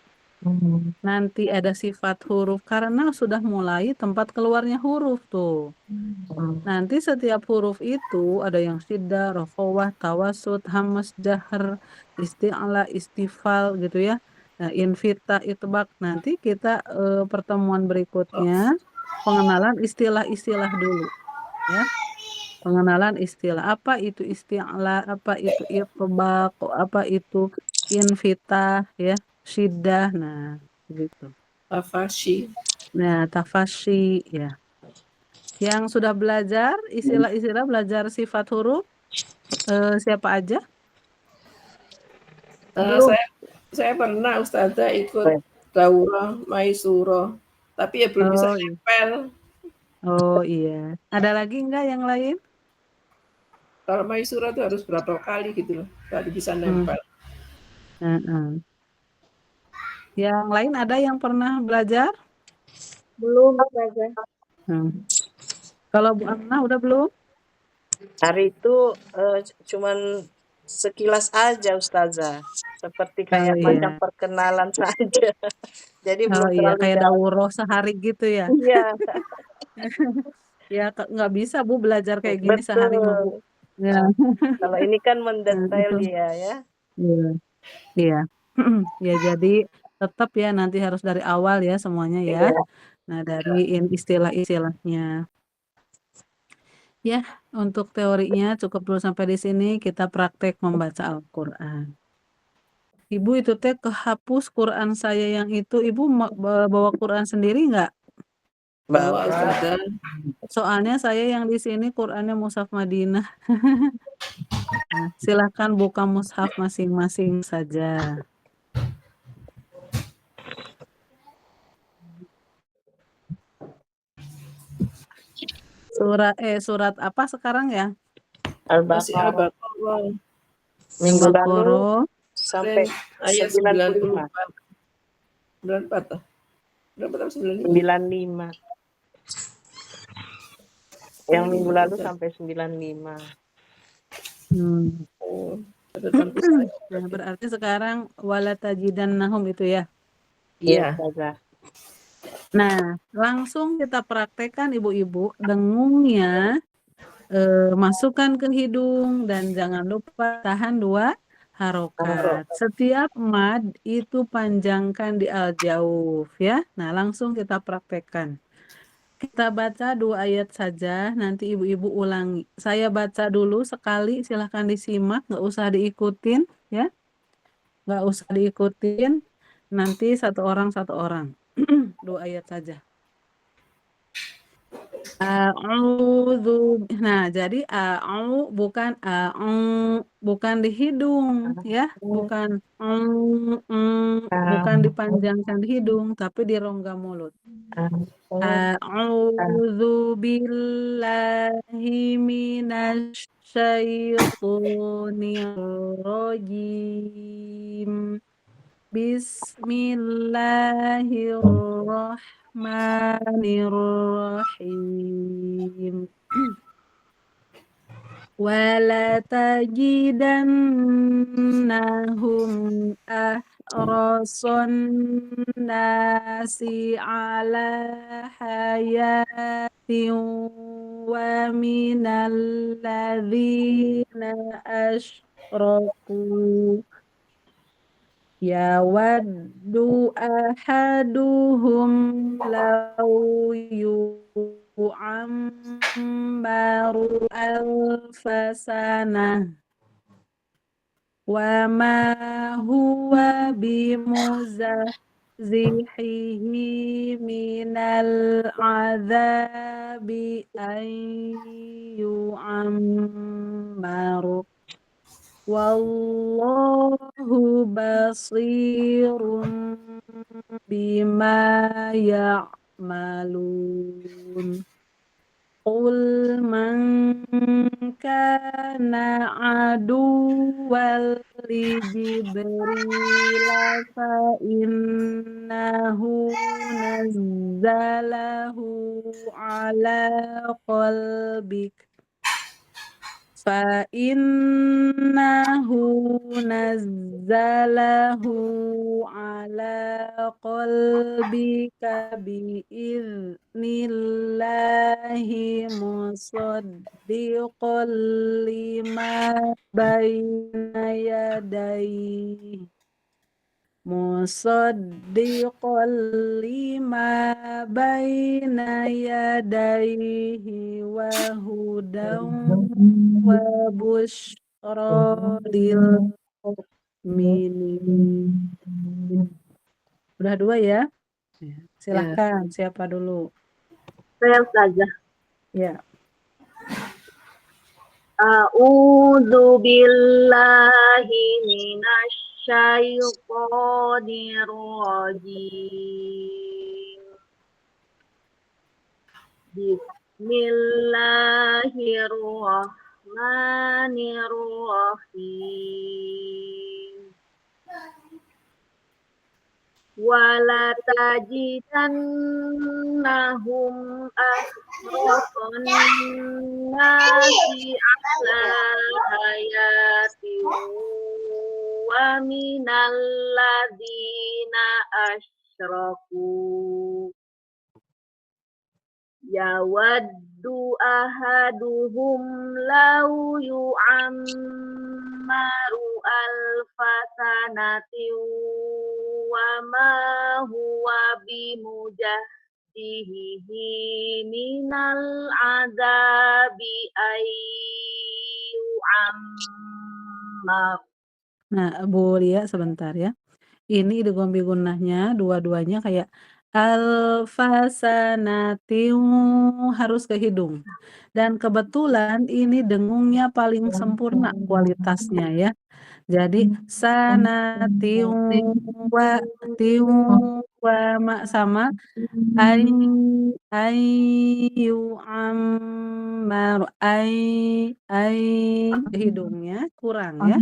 Nanti ada sifat huruf karena sudah mulai tempat keluarnya huruf tuh. Nanti setiap huruf itu ada yang syiddah, rokhawah, tawasud, hamas, jahr, isti'la, istifal gitu ya. Nah, invita, itbaq. Nanti kita pertemuan berikutnya pengenalan istilah-istilah dulu ya. Pengenalan istilah apa itu isti'la, apa itu itbaq, apa itu invita ya, syiddah. Nah, begitu. Tafashi. Nah, tafasyi ya. Yang sudah belajar istilah-istilah, belajar sifat huruf siapa aja? Saya pernah Ustazah ikut daurah Maisuro, tapi ya belum bisa nempel. Oh iya. Ada lagi enggak yang lain? Kalau Maisuro itu harus berapa kali gitu loh, baru bisa nempel. Yang lain ada yang pernah belajar? belum saja. Kalau Bu Amnah udah belum? Hari itu cuman sekilas aja Ustazah. Seperti kayak macam perkenalan saja. Jadi belum terlalu kayak dalam. daurah sehari gitu ya. Iya. Ya nggak bisa Bu belajar kayak gini sehari mah Bu. Ya. Kalau ini kan mendetail dia ya. Iya. Ya jadi tetap ya nanti harus dari awal ya semuanya ya. Nah dari istilah-istilahnya. Ya, untuk teorinya cukup dulu sampai di sini. Kita praktek membaca Al-Quran. Ibu itu teh kehapus Quran saya yang itu. Ibu bawa Quran sendiri nggak? Bawa Ustazah. Soalnya saya yang di sini Qurannya Mushaf Madinah. Nah, silahkan buka mushaf masing-masing saja. Surat apa sekarang ya? Al-Baqarah. Minggu lalu sampai ayat 95. 94. Berapa tahun 95. Yang minggu lalu sampai 95. Nah, berarti sekarang walatajidannahum itu ya? Iya. Nah, langsung kita praktekkan ibu-ibu dengungnya, masukkan ke hidung dan jangan lupa tahan 2 harokat. Setiap mad itu panjangkan di al-jauf ya. Nah, langsung kita praktekkan. Kita baca 2 ayat saja, nanti ibu-ibu ulangi. Saya baca dulu sekali, silahkan disimak, nggak usah diikutin ya. Nggak usah diikutin. Nanti satu orang. 2 ayat saja. Nah, jadi bukan di hidung ya, bukan bukan dipanjangkan di hidung, tapi di rongga mulut. A'udzu billahi minasy syaithanir rajim. Bismillahirrahmanirrahim. Wala tajidannahum ahrason nasi ala hayatin wa minal ladzina asyraku yawaddu ahaduhum law yu'ammaru alfasanah wa ma huwa bimuzahzihihi minal azabi an yu'ammaru wallahu basirun bima ya'malun. Qul man kana aduwwan li Jibril fa innahu nazzalahu ala qalbik biiznillahi musaddiqan lima baina yadayhi wa hudan wa busyra lil mu'minin. Udah 2 ya? Silahkan, siapa dulu? Saya Ustazah. Ya. A'udzu billahi minasy syaithanir rajim. Bismillahirrahmanirrahim. Wala tajidannahum ahrasan nasi ala hayatin wa minal ladzina asyraku yawaddu ahaduhum law yu'ammaru alfasanatin wa ma huwa bimujahdihi minal azabi ayyu'ammar. Nah, Bu Lia sebentar ya. Ini idgham bi gunnahnya dua-duanya kayak alfasanatiu harus ke hidung. Dan kebetulan ini dengungnya paling sempurna kualitasnya ya. Jadi sanatiu wa tiu wa sama ayu ammar ke hidungnya kurang ya.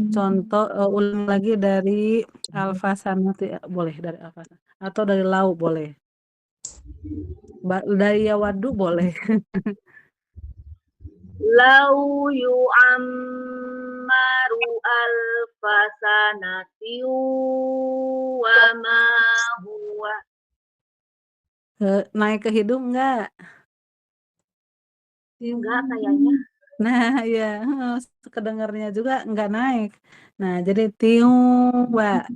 Contoh ulang lagi dari alfasanati boleh dari alfasan atau dari lau boleh. Dari yawadu boleh. Lau yu'ammaru alfasanati wa ma huwa. Naik ke hidung enggak? Enggak kayaknya. Nah, ya, kedengarnya juga enggak naik. Nah, jadi tiwa.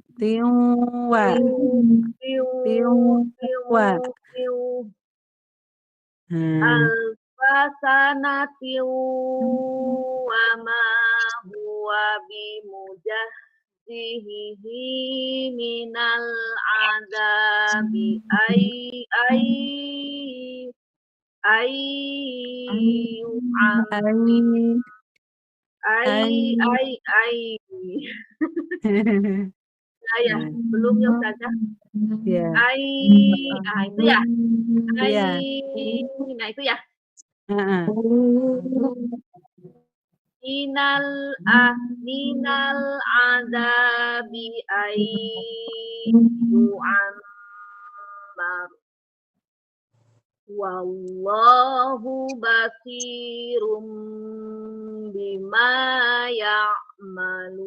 Alfasanati wa ma huwa bimujah minal azabi yu'am Ai. ai ya belum ya Ustazah Ya, itu ya iya. nah itu ya Heeh. minal azabi yu'ammar wallahu basirum bima ya'malun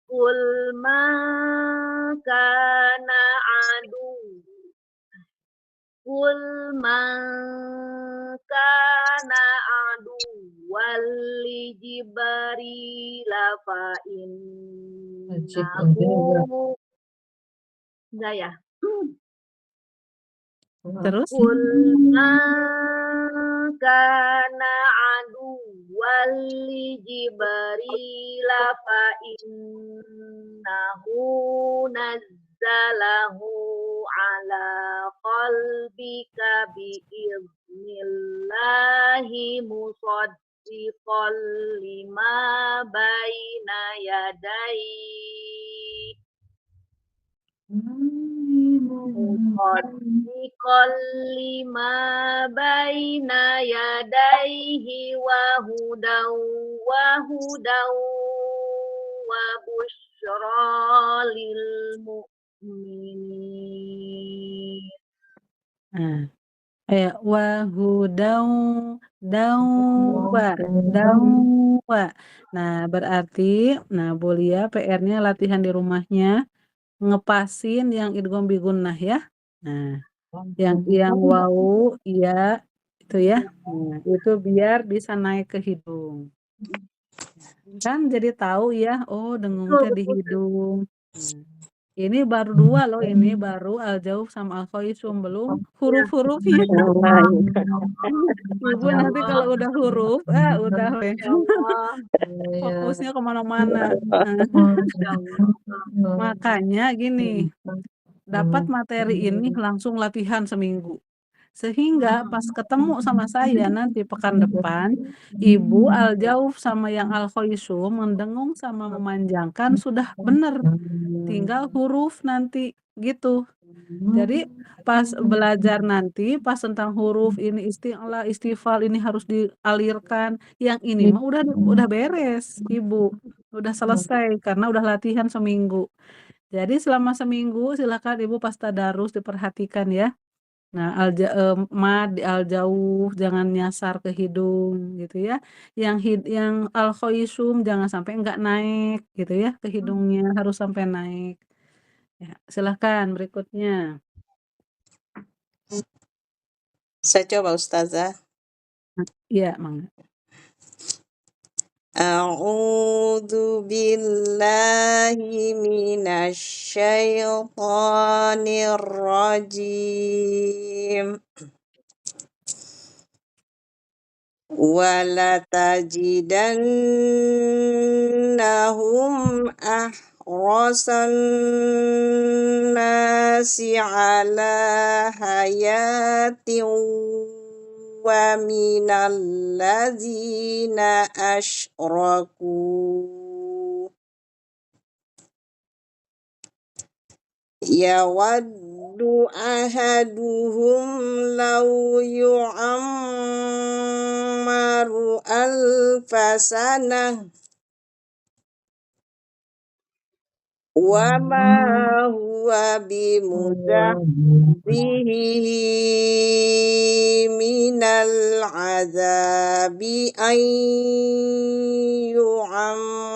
Qul man kana adu Qul man kana adu wali Jibril fa innahu enggak ya Terus? Qul man kana adu wali Jibril fa innahu nazzalahu ala qalbika bi idnillahi musaddiqan lima baina yadayhi musaddiqan lima baina yadayhi wa hudaw wa busyra lil mu'minin. Nah, dawa. Nah, berarti Bulia PR-nya latihan di rumahnya ngepasin yang idgham bi gunnah ya. Nah, yang wau iya itu ya. Nah, itu biar bisa naik ke hidung. Kan jadi tahu ya, oh dengungnya di hidung. Nah, ini baru 2 loh, ini baru al-jauf sama al-khaisum, belum huruf-hurufnya. Ibu nanti kalau udah huruf, udah weh. Fokusnya kemana-mana. Makanya gini, dapat materi ini langsung latihan seminggu. Sehingga pas ketemu sama saya nanti pekan depan, Ibu al-jauf sama yang al-khaisum mendengung sama memanjangkan sudah benar. Tinggal huruf nanti gitu. Jadi pas belajar nanti, pas tentang huruf ini isti'la, istifal ini harus dialirkan. Yang ini mah udah beres, Ibu. Udah selesai karena udah latihan seminggu. Jadi selama seminggu silakan Ibu pas tadarus diperhatikan ya. Nah, mad al-jauh jangan nyasar ke hidung gitu ya. Yang al-khaisum jangan sampai enggak naik gitu ya ke hidungnya, harus sampai naik. Ya, silakan berikutnya. Saya coba Ustazah. Iya, Mangga. A'udzu billahi minasy syaithanir rajim. Wala tajidannahum ahrasan nasi ala hayatin wa minal ladzina asyraku yawaddu ahaduhum law yu'ammaru alfasanah wa ma huwa bimuzahzihi minal azabi an yu'ammar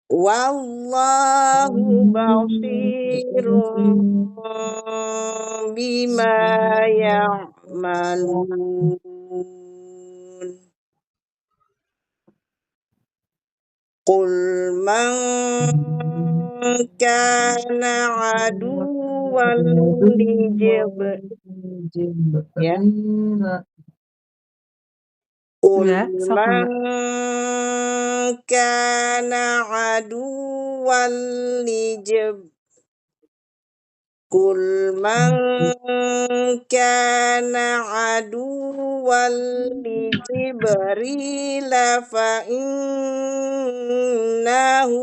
wallahu basirun bima ya'malun. Qul man kana aduwwan li Jibril ya Qul Enggak, sok man enggak. kana aduwwan Qul man kana aduwwan li Jibril fa innahu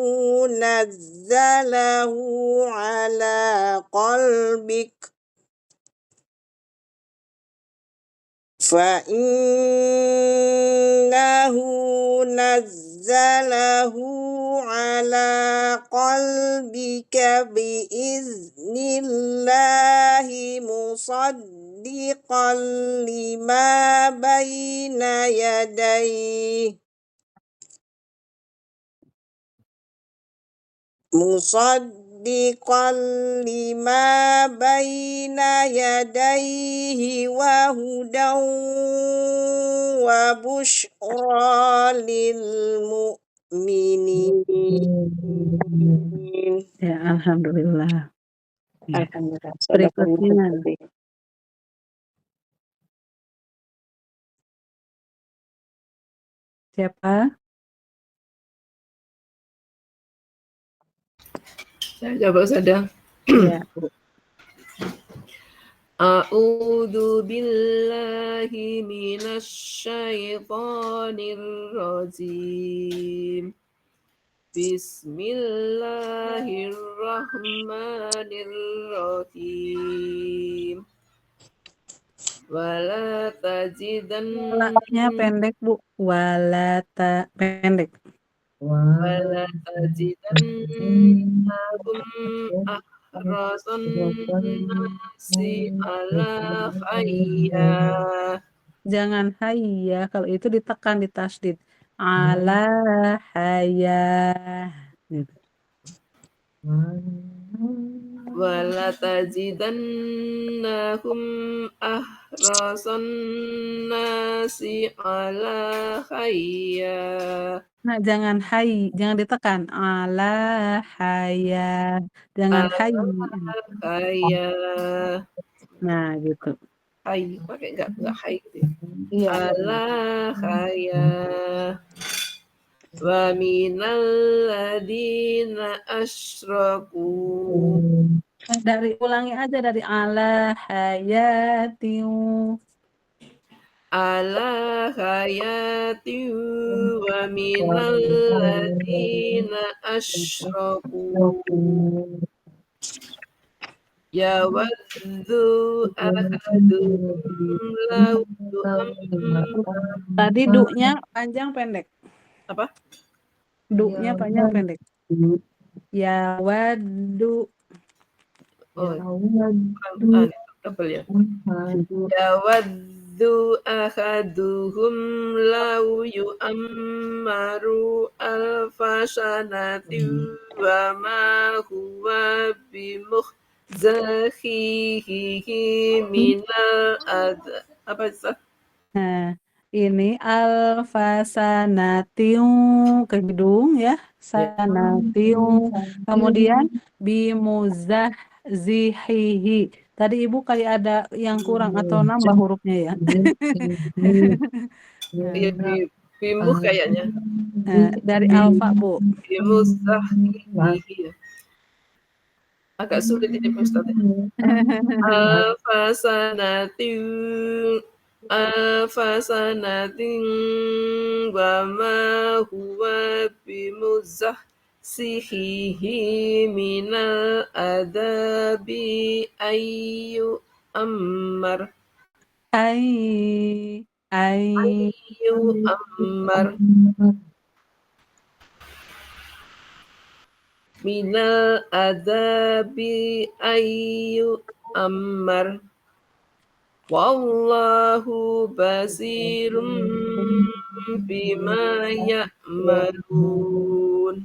nazzalahu ala qalbik فإنه نزله على قلبك بإذن الله مصدقا لما بين يديه مصدقا لما بين يديه وهدى وبشرى للمؤمنين. Ya, alhamdulillah. Ya. Alhamdulillah. Berikutnya siapa? Saya coba Ustazah. Iya. A'udzu billahi minasy syaithanir rajim. Bismillahirrahmanirrahim. Wala tajidan Walanya pendek, Bu. Walata pendek. wala tajidannahum ahrasan nasi ala hayya. Jangan hayya, kalau itu ditekan di tasdid. Ala hayya. Gitu. Wala tajidannahum ahrasan nasi ala hayya. Nah, jangan ditekan. Ala hayya. Jangan Hayya. Nah, gitu. Hay pakai enggak hay gitu ya. Iya. Ala hayya. Wa minal ladina asyraku. Ulangi aja dari ala hayatiu. Ala hayati wa minal ladina asyraku. Yawaddu ahaduhum law Tadi du-nya panjang pendek. Apa? Du-nya panjang pendek. Yawaddu. Oh, double ya. Yawaddu ahaduhum law yu'ammaru alfa sanatin wa ma huwa bimukhzahihi minal apa itu? Nah, ini alfasanatiu ke hidung ya. Sanatiu. Kemudian bimuzahzihihi. Tadi Ibu kali ada yang kurang atau nambah hurufnya ya. Iya, bimuh kayaknya. Dari alfa, Bu. Bimuzahihi. Agak sulit ini Ustaz. Alfasanatin wa ma huwa bimuzahsihihi minal adabi ayyu ammar. Ayyu Ammar minal adabi ayyu ammar. Wallahu basirum bima ya'malun.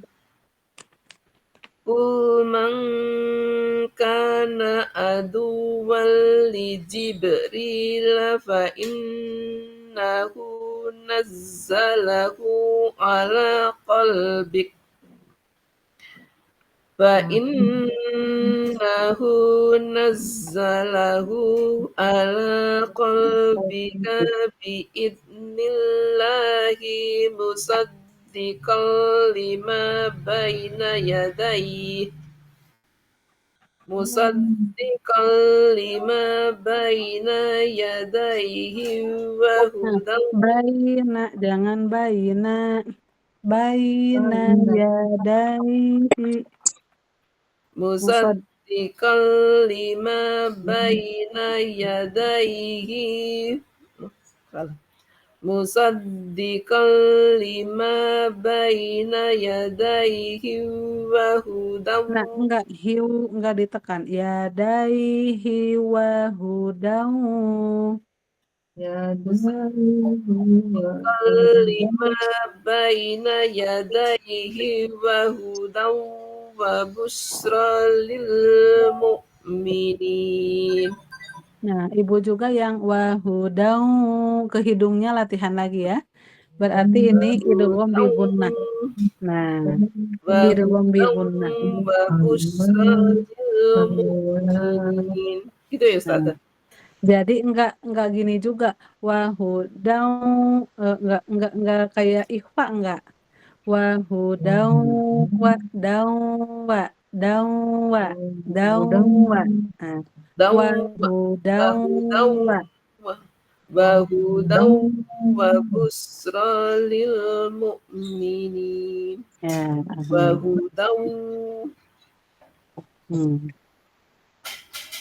Qul man kana aduwwan li Jibril fa innahu nazzalahu ala qalbik biidznillah Bismillahi musaddiqan lima baina yadayhi musaddiqan lima baina yadayhi wa Nah, hudan baina, jangan baina. Baina yadaihi. Musad. musaddiqan lima baina yadayhi salah. Musaddiqan lima baina yadayhi wa hudan Nah, enggak hiu, enggak ditekan. Yadaihi wa hudau. Ya dari lima baina yadayhi wa hudan wa busra lil mu'minin. Nah, ibu juga yang wahudau ke hidungnya latihan lagi ya. Berarti ini idgham bigunnah. Nah, Wa idgham hudan bigunnah. wa busra lil mu'minin. Gitu ya Nah, Ustazah? jadi enggak gini juga. Wahudau enggak kayak ikhfa enggak. Wahudau wa dawa dawa dawa. Nah, Daw wahudau wa. wa hudan wa busra lil mu'minin. Ya, Wa alhamdulillah. hudan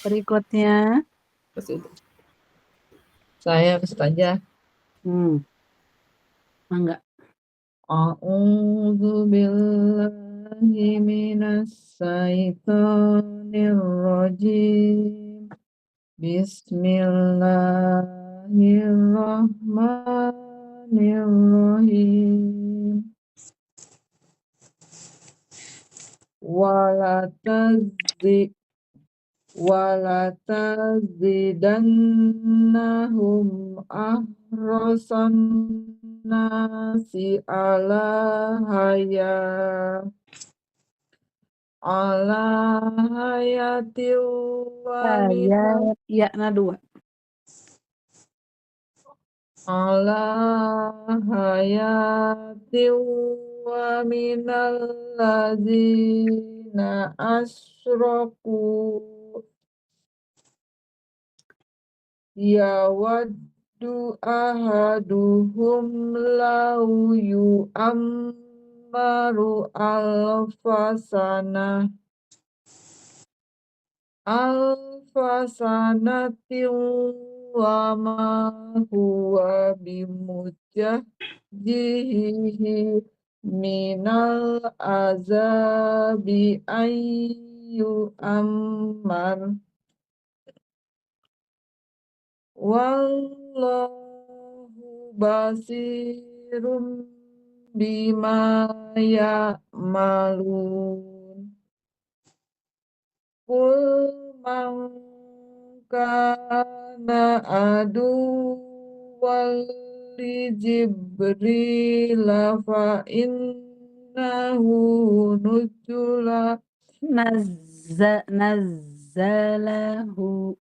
Berikutnya, saya Ustazah. enggak. A'udzu billahi minas syaitonir rajim. Bismillahirrahmanirrahim. Walatazidannahum ahrasan nasi ala hayatil wa minal Ya, dua. ala hayatil wa minal ladzina asyraku yawaddu ahaduhum law yu'ammaru alfasanatin wa ma huwa bimujahzihi minal azabi ayyu ammar. Wallahu basirum bima ya'malun. Qul man kana aduwwan li Jibril fa innahu Nazzalahu.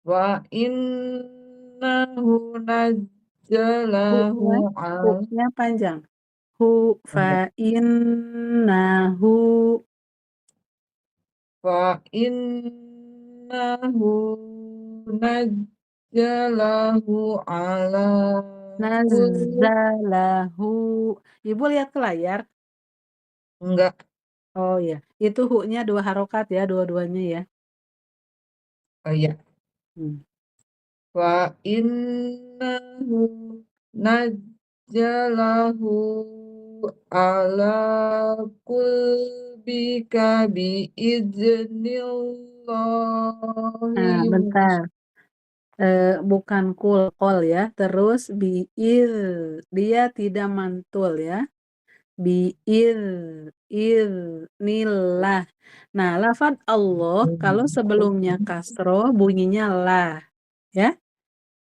wa innahu najjalahu Hu-nya panjang. Fa innahu najjalahu ala nazzalahu. Ibu lihat ke layar. enggak. Oh ya, itu hu-nya 2 harokat ya, dua-duanya ya. Oh iya. Wa innahu najjalahu ala kulbika bi Nah, idnillahi. bentar. Bukan kol ya. Terus dia tidak mantul ya. Nillah. Nah, lafaz Allah kalau sebelumnya kasroh bunyinya lah ya.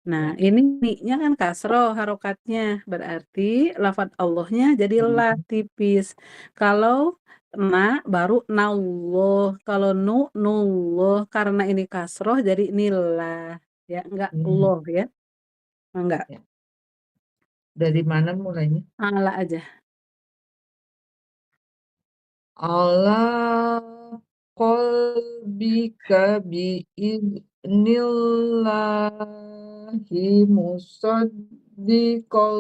Nah, ini ni-nya kan kasroh harokatnya. Berarti lafaz Allahnya jadi lah tipis. Kalau na baru nallah. Kalau nullah karena ini kasroh jadi nillah. Ya, enggak Allah ya. Enggak. Ya. Dari mana mulainya? Ala aja. Ala qalbika biidnillahi musaddiqal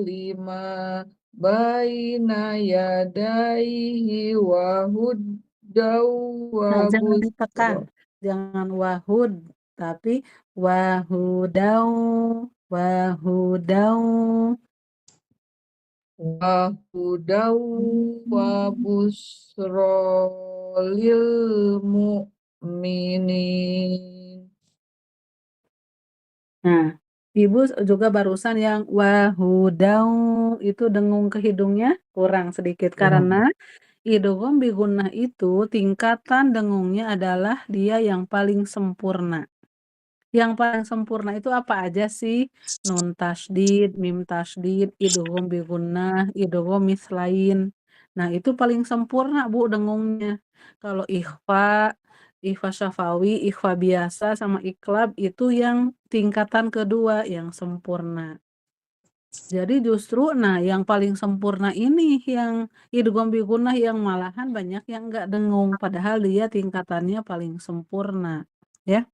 lima baina yadayhi wa hudaw wa Nah, jangan busra. ditekan. Jangan wahud, tapi wahudau, wahudau. Wa hudaw wa busra lil mu'minin. Nah, Ibu juga barusan yang wahudau itu dengung ke hidungnya kurang sedikit karena idgham bi gunnah itu tingkatan dengungnya adalah dia yang paling sempurna. Yang paling sempurna itu apa aja sih? Nun tasydid, mim tasydid, idgham bi gunnah, idgham mislain. Nah, itu paling sempurna Bu dengungnya. Kalau ikhfa syafawi, ikhfa biasa sama iklab itu yang tingkatan kedua yang sempurna. Jadi justru yang paling sempurna ini yang idgham bi gunnah yang malahan banyak yang enggak dengung padahal dia tingkatannya paling sempurna, ya.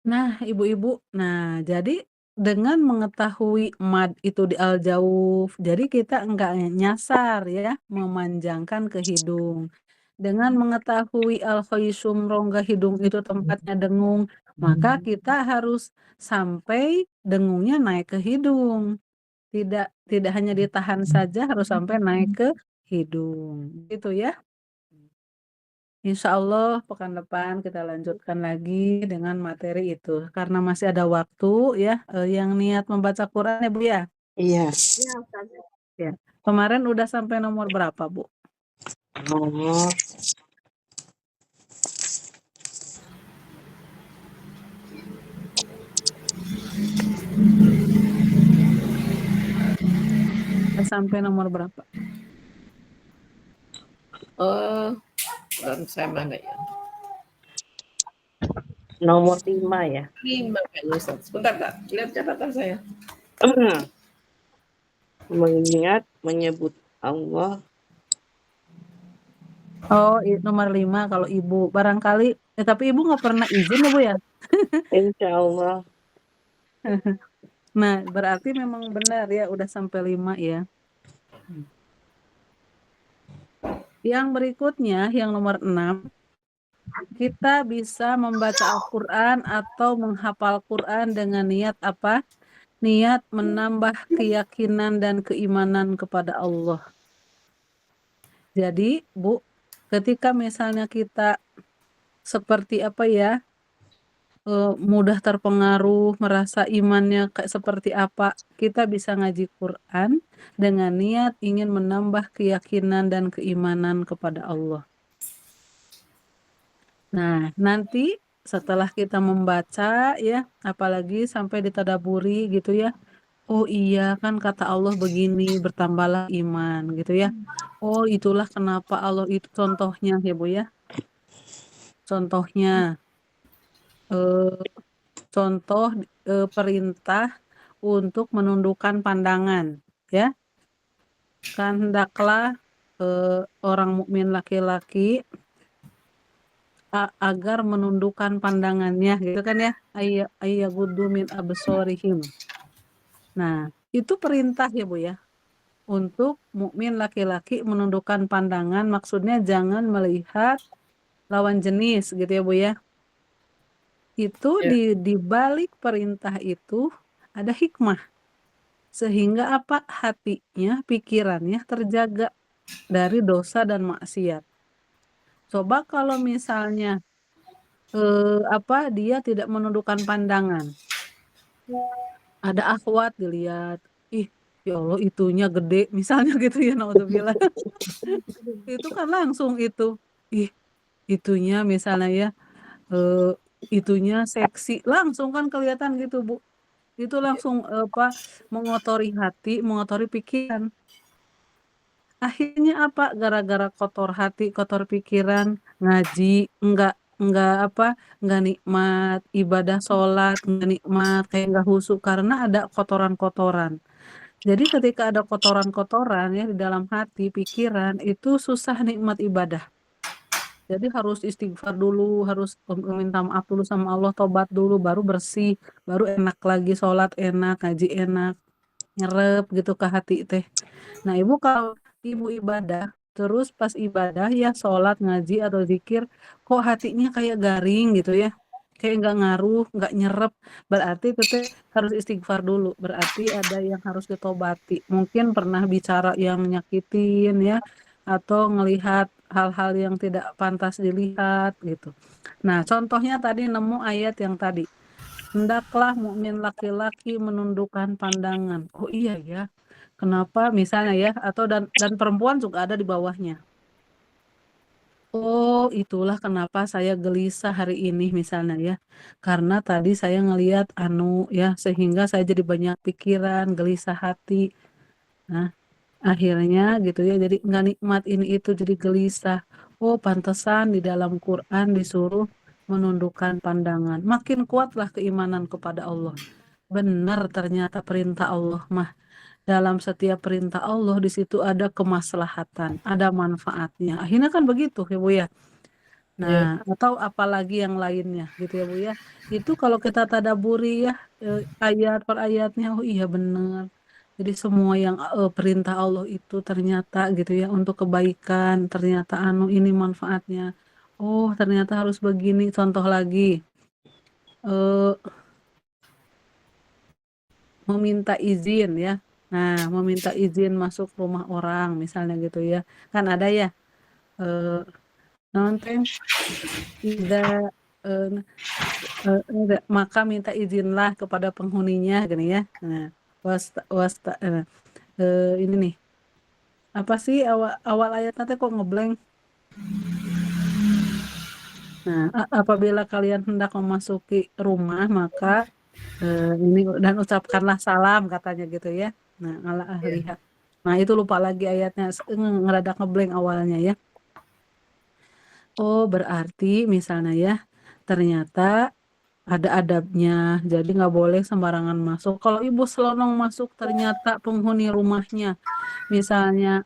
Nah, ibu-ibu, jadi dengan mengetahui mad itu di al-jauf, jadi kita enggak nyasar ya, memanjangkan ke hidung. Dengan mengetahui al-khaysum rongga hidung itu tempatnya dengung, maka kita harus sampai dengungnya naik ke hidung. Tidak hanya ditahan saja, harus sampai naik ke hidung. Gitu ya. Insya Allah pekan depan kita lanjutkan lagi dengan materi itu. Karena masih ada waktu ya, yang niat membaca Quran ya Bu ya. Iya. Ya, Ustazah. Ya. Kemarin udah sampai nomor berapa Bu? Nomor Udah sampai nomor berapa? Saya mana ya? nomor 5 ya. 5 kayaknya Ustaz. Sebentar tak, lihat catatan saya. Mengingat menyebut Allah. Oh, nomor 5 kalau Ibu. Barangkali, tapi Ibu nggak pernah izin ya Bu ya? Insya Allah. Nah, berarti memang benar ya, udah sampai 5 ya. Yang berikutnya, yang nomor 6, kita bisa membaca Al-Quran atau menghafal Quran dengan niat apa? Niat menambah keyakinan dan keimanan kepada Allah. Jadi, Bu, ketika misalnya kita seperti apa ya, mudah terpengaruh, merasa imannya kayak seperti apa, kita bisa ngaji Quran dengan niat ingin menambah keyakinan dan keimanan kepada Allah. Nah, nanti setelah kita membaca ya, apalagi sampai ditadaburi gitu ya. Oh iya kan kata Allah begini, bertambahlah iman gitu ya. Oh itulah kenapa Allah itu contohnya ya Bu ya. Contohnya contoh perintah untuk menundukkan pandangan ya. Kan hendaklah orang mukmin laki-laki agar menundukkan pandangannya gitu kan ya, ayyaguddu min absorihim. Nah, itu perintah ya Bu ya, untuk mukmin laki-laki menundukkan pandangan, maksudnya jangan melihat lawan jenis gitu ya Bu ya. Itu Ya. di balik perintah itu ada hikmah, sehingga apa? Hatinya, pikirannya terjaga dari dosa dan maksiat. Coba kalau misalnya dia tidak menundukkan pandangan. Ada akhwat dilihat, ih ya Allah itunya gede misalnya gitu ya, naudzubillah. Itu kan langsung itu, ih itunya misalnya ya, itunya seksi, langsung kan kelihatan gitu Bu. Itu langsung mengotori hati, mengotori pikiran. Akhirnya apa? Gara-gara kotor hati, kotor pikiran, ngaji enggak nggak nikmat ibadah sholat, nggak nikmat, kayak nggak khusyuk karena ada kotoran-kotoran. Jadi ketika ada kotoran-kotoran ya di dalam hati, pikiran, itu susah nikmat ibadah. Jadi harus istighfar dulu, harus minta maaf dulu sama Allah, tobat dulu, baru bersih, baru enak lagi sholat enak, ngaji enak, nyerep gitu ke hati teh. Nah ibu kalau ibu ibadah, terus pas ibadah ya sholat, ngaji atau zikir, kok hatinya kayak garing gitu ya, kayak nggak ngaruh, nggak nyerep, berarti itu teh harus istighfar dulu, berarti ada yang harus ditobati. Mungkin pernah bicara yang nyakitin ya, atau ngelihat hal-hal yang tidak pantas dilihat gitu. Nah contohnya tadi nemu ayat yang tadi, hendaklah mukmin laki-laki menundukkan pandangan. Oh iya ya. Kenapa misalnya ya, atau dan perempuan juga ada di bawahnya. Oh, itulah kenapa saya gelisah hari ini misalnya ya. Karena tadi saya ngelihat ya, sehingga saya jadi banyak pikiran, gelisah hati. Nah, akhirnya gitu ya, jadi nggak nikmat ini itu, jadi gelisah. Oh, pantesan di dalam Quran disuruh menundukkan pandangan. Makin kuatlah keimanan kepada Allah. Benar ternyata perintah Allah mah. Dalam setiap perintah Allah di situ ada kemaslahatan, ada manfaatnya. Akhirnya kan begitu ya Bu ya. Ya, Nah, atau apalagi yang lainnya gitu ya Bu ya. Itu kalau kita tadaburi ya, ayat per ayatnya, oh iya benar. Jadi semua yang perintah Allah itu ternyata gitu ya untuk kebaikan, ternyata ini manfaatnya. Oh, ternyata harus begini. Contoh lagi, eh, meminta izin ya. Nah, meminta izin masuk rumah orang misalnya gitu ya. Kan ada ya, eh nonton tidak, eh, maka minta izinlah kepada penghuninya gini ya. Nah, wasta wasta ini nih. Apa sih awal awal ayat nanti kok ngeblank? Nah, apabila kalian hendak memasuki rumah maka ini dan ucapkanlah salam katanya gitu ya. Nah, ala ahliha. Nah, itu lupa lagi ayatnya, ngeradak ngeblank awalnya ya. Oh, berarti misalnya ya, ternyata ada adabnya, jadi nggak boleh sembarangan masuk. Kalau ibu selonong masuk, ternyata penghuni rumahnya, misalnya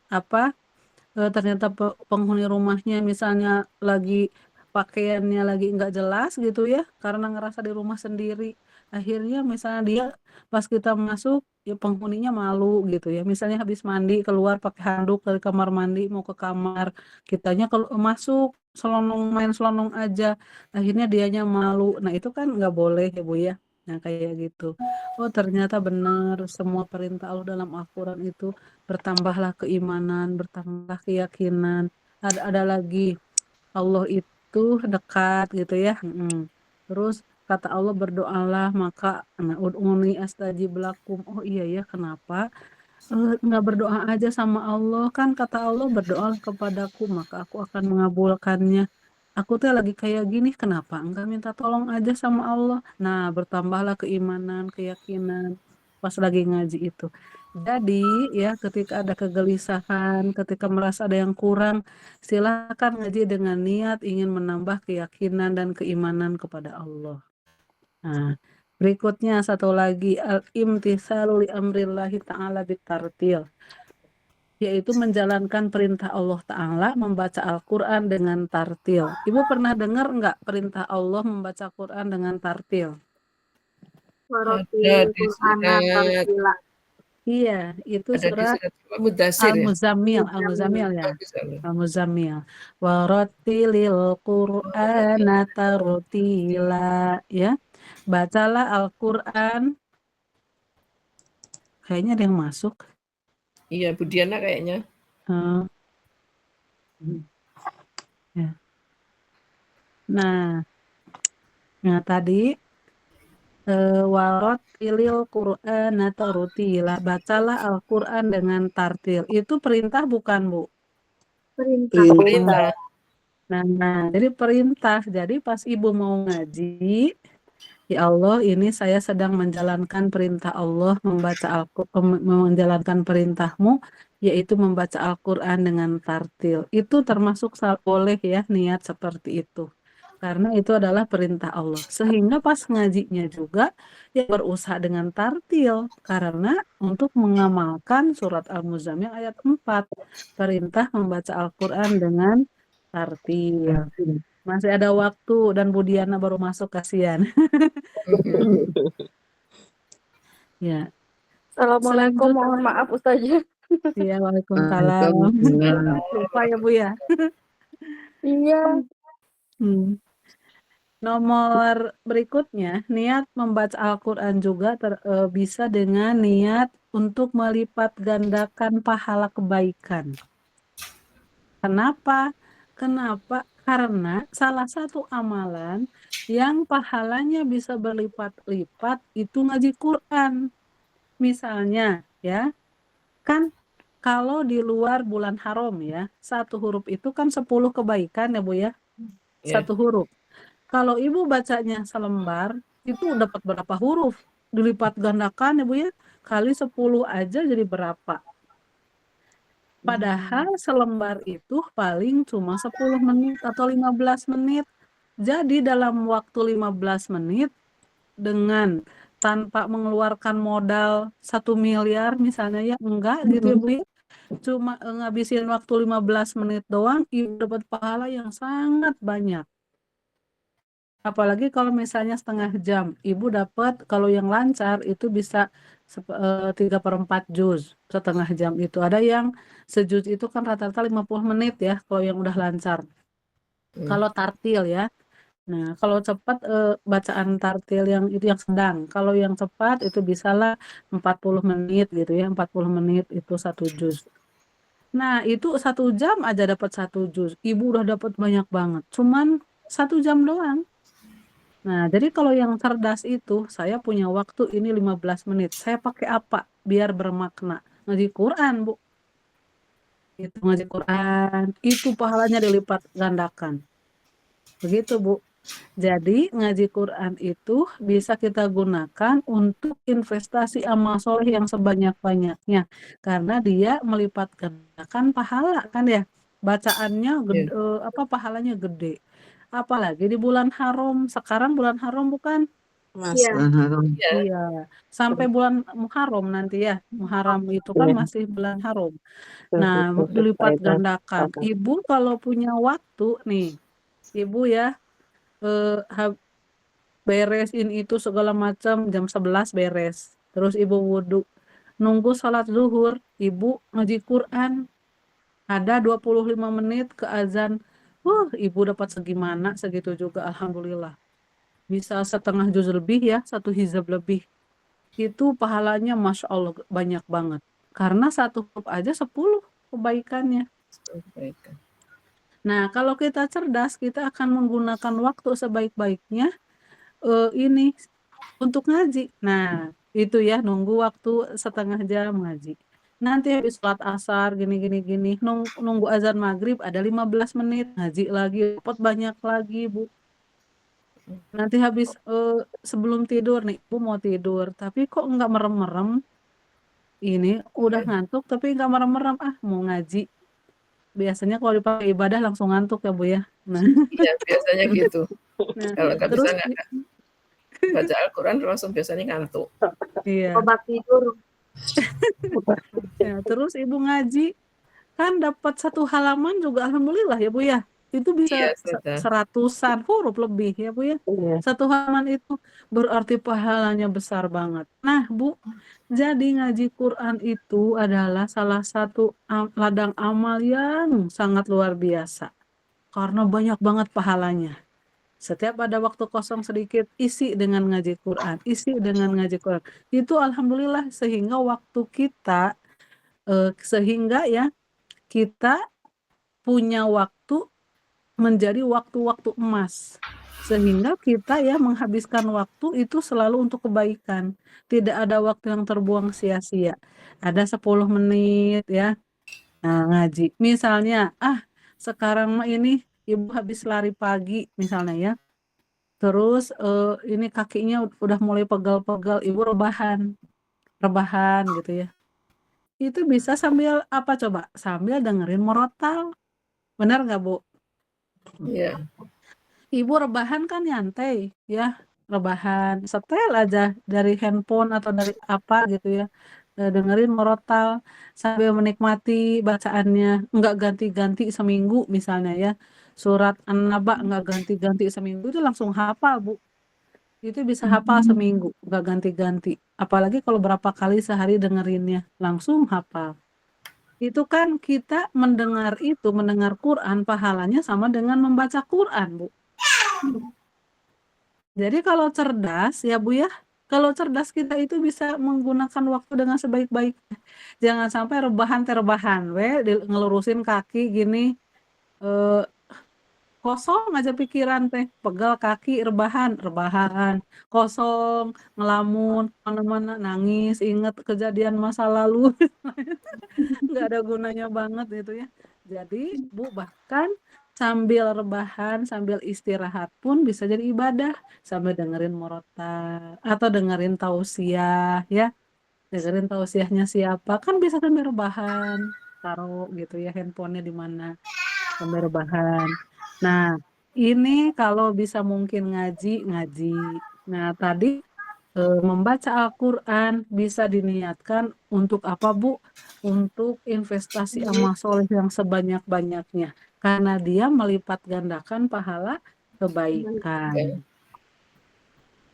ternyata penghuni rumahnya misalnya lagi pakaiannya lagi nggak jelas gitu ya, karena ngerasa di rumah sendiri. Akhirnya misalnya dia pas kita masuk, ya penghuninya malu gitu ya. Misalnya habis mandi keluar pakai handuk dari kamar mandi mau ke kamar, kitanya kalau masuk selonong, main selonong aja, akhirnya dianya malu. Nah itu kan nggak boleh ya Bu ya. Nah kayak gitu. Oh ternyata benar semua perintah Allah dalam Al-Quran itu bertambahlah keimanan, bertambah keyakinan. Ada lagi, Allah itu dekat gitu ya. Terus kata Allah, berdoalah maka ud'uni astajib lakum. Oh iya ya, kenapa nggak berdoa aja sama Allah? Kan kata Allah, berdoalah kepadaku maka aku akan mengabulkannya. Aku tuh lagi kayak gini, kenapa enggak minta tolong aja sama Allah? Nah, bertambahlah keimanan, keyakinan pas lagi ngaji itu. Jadi ya, ketika ada kegelisahan, ketika merasa ada yang kurang, silakan ngaji dengan niat ingin menambah keyakinan dan keimanan kepada Allah. Nah, berikutnya satu lagi, al-imtitsalu li amrillahi ta'ala bitartil, yaitu menjalankan perintah Allah Ta'ala membaca Al-Quran dengan tartil. Ibu pernah dengar enggak perintah Allah membaca Quran dengan tartil? ada Waratil di Qur'ana surat tartila. Iya, itu ada di surat surat Mudatsir ya. Al-Muzammil, Muzammil. Al-Muzammil ya. Bagus sekali. Al-Muzammil. Warattilil Qur'ana tartila, ya. Bacalah Al-Quran. Kayaknya ada yang masuk. Iya, Bu Diana kayaknya. Eh, ya. Nah tadi warattilil Qur'ana tartila, bacalah Al-Quran dengan tartil. Itu perintah bukan Bu? Perintah. Perintah. Nah, jadi perintah. Jadi pas ibu mau ngaji, ya Allah, ini saya sedang menjalankan perintah Allah, menjalankan perintahmu, yaitu membaca Al-Quran dengan tartil. Itu termasuk boleh ya niat seperti itu. Karena itu adalah perintah Allah. Sehingga pas ngajinya juga ya berusaha dengan tartil. Karena untuk mengamalkan surat Al-Muzammil ayat 4. Perintah membaca Al-Quran dengan tartil. Masih ada waktu dan Budiana baru masuk, kasihan. Ya. Assalamualaikum, Selanjutnya, mohon maaf Ustazah. ya Waalaikumsalam. Waalaikumsalam. Lupa ya Bu ya. Iya, Hmm. Nomor berikutnya, niat membaca Al-Quran juga bisa dengan niat untuk melipat gandakan pahala kebaikan. Kenapa? Karena salah satu amalan yang pahalanya bisa berlipat-lipat itu ngaji Quran. Misalnya, ya, kan kalau di luar bulan haram ya, satu huruf itu kan 10 kebaikan ya Bu ya, Ya. satu huruf. Kalau Ibu bacanya selembar, itu dapat berapa huruf? Dilipat gandakan ya Bu ya, kali 10 aja jadi berapa? Padahal selembar itu paling cuma 10 menit atau 15 menit. Jadi dalam waktu 15 menit dengan tanpa mengeluarkan modal 1 miliar misalnya ya, enggak gitu ya Bu ya. Cuma ngabisin waktu 15 menit doang, Ibu dapat pahala yang sangat banyak. Apalagi kalau misalnya setengah jam, Ibu dapat kalau yang lancar itu bisa 3/4 juz setengah jam itu. Ada yang sejuz itu kan rata-rata 50 menit ya kalau yang udah lancar. Kalau tartil ya. Nah, kalau cepat bacaan tartil yang itu yang sedang. Kalau yang cepat itu bisalah 40 menit gitu ya. 40 menit itu 1 juz. Nah, itu 1 jam aja dapat 1 juz. Ibu udah dapat banyak banget. Cuman 1 jam doang. Nah, jadi kalau yang cerdas itu, saya punya waktu ini 15 menit. Saya pakai apa biar bermakna? Ngaji Quran, Bu. Itu ngaji Quran, itu pahalanya dilipat gandakan. Begitu, Bu. Jadi, ngaji Quran itu bisa kita gunakan untuk investasi amal soleh yang sebanyak-banyaknya. Karena dia melipat gandakan pahala kan ya. Bacaannya gede, pahalanya gede. Apalagi di bulan haram. Sekarang bulan haram bukan? Masuk. Ya. Iya, sampai bulan Muharram nanti ya. Muharram itu kan masih bulan haram. Nah, dilipat gandakan. Ibu kalau punya waktu nih, Ibu ya beresin itu segala macam jam 11 beres. Terus Ibu wudhu. Nunggu sholat zuhur, Ibu ngaji Quran. Ada 25 menit ke azan. Ibu dapat segimana, segitu juga alhamdulillah. Bisa setengah juz lebih ya, 1 hizab lebih. Itu pahalanya Masya Allah banyak banget. Karena 1 huruf aja 10 kebaikannya. Nah, kalau kita cerdas, kita akan menggunakan waktu sebaik-baiknya ini untuk ngaji. Nah, itu ya, nunggu waktu setengah jam ngaji. Nanti habis sholat asar, gini. Nunggu azan maghrib, ada 15 menit, ngaji lagi, dapat banyak lagi, Bu. Nanti habis sebelum tidur nih, Ibu mau tidur, tapi kok enggak merem-merem. Ini udah ngantuk tapi enggak merem-merem, mau ngaji. Biasanya kalau dipakai ibadah langsung ngantuk ya Bu ya. Nah, Iya, biasanya gitu. nah Kalau nggak terus bisa baca Al-Quran langsung biasanya ngantuk. iya. Obat tidur. Ya, terus Ibu ngaji kan dapat 1 halaman juga alhamdulillah ya Bu ya. Itu bisa Iya, sudah. 100-an huruf lebih ya Bu ya. 1 halaman itu berarti pahalanya besar banget. Nah, Bu, jadi ngaji Quran itu adalah salah satu ladang amal yang sangat luar biasa. Karena banyak banget pahalanya. Setiap ada waktu kosong sedikit, isi dengan ngaji Quran, isi dengan ngaji Quran. Itu alhamdulillah sehingga waktu kita sehingga ya kita punya waktu menjadi waktu-waktu emas. Sehingga kita ya menghabiskan waktu itu selalu untuk kebaikan. Tidak ada waktu yang terbuang sia-sia. Ada 10 menit ya. Nah, ngaji. Misalnya, sekarang mah ini Ibu habis lari pagi misalnya ya. Terus ini kakinya udah mulai pegal-pegal, Ibu rebahan gitu ya. Itu bisa sambil apa coba? Sambil dengerin murotal. Benar nggak Bu? Iya. Ibu rebahan kan nyantai ya, rebahan setel aja dari handphone atau dari apa gitu ya, dengerin murotal sambil menikmati bacaannya, nggak ganti-ganti seminggu misalnya ya, surat An-Naba nggak ganti-ganti seminggu itu langsung hafal Bu, itu bisa hafal seminggu nggak ganti-ganti, apalagi kalau berapa kali sehari dengerinnya langsung hafal. Itu kan kita mendengar Quran pahalanya sama dengan membaca Quran Bu. Jadi kalau cerdas ya Bu ya, kalau cerdas kita itu bisa menggunakan waktu dengan sebaik-baiknya. Jangan sampai rebahan ngelurusin kaki gini, eh, kosong aja pikiran teh, pegal kaki rebahan, kosong, ngelamun, mana-mana nangis, inget kejadian masa lalu, nggak ada gunanya banget itu ya. Jadi Bu bahkan sambil rebahan, sambil istirahat pun bisa jadi ibadah, sambil dengerin murotal atau dengerin tausiah ya, dengerin tausiahnya siapa kan bisa sambil rebahan, taruh gitu ya handphonenya di mana sambil rebahan. Nah ini kalau bisa mungkin ngaji. Nah tadi membaca Al-Quran bisa diniatkan untuk apa Bu? Untuk investasi amal soleh yang sebanyak-banyaknya. Karena dia melipat gandakan pahala kebaikan.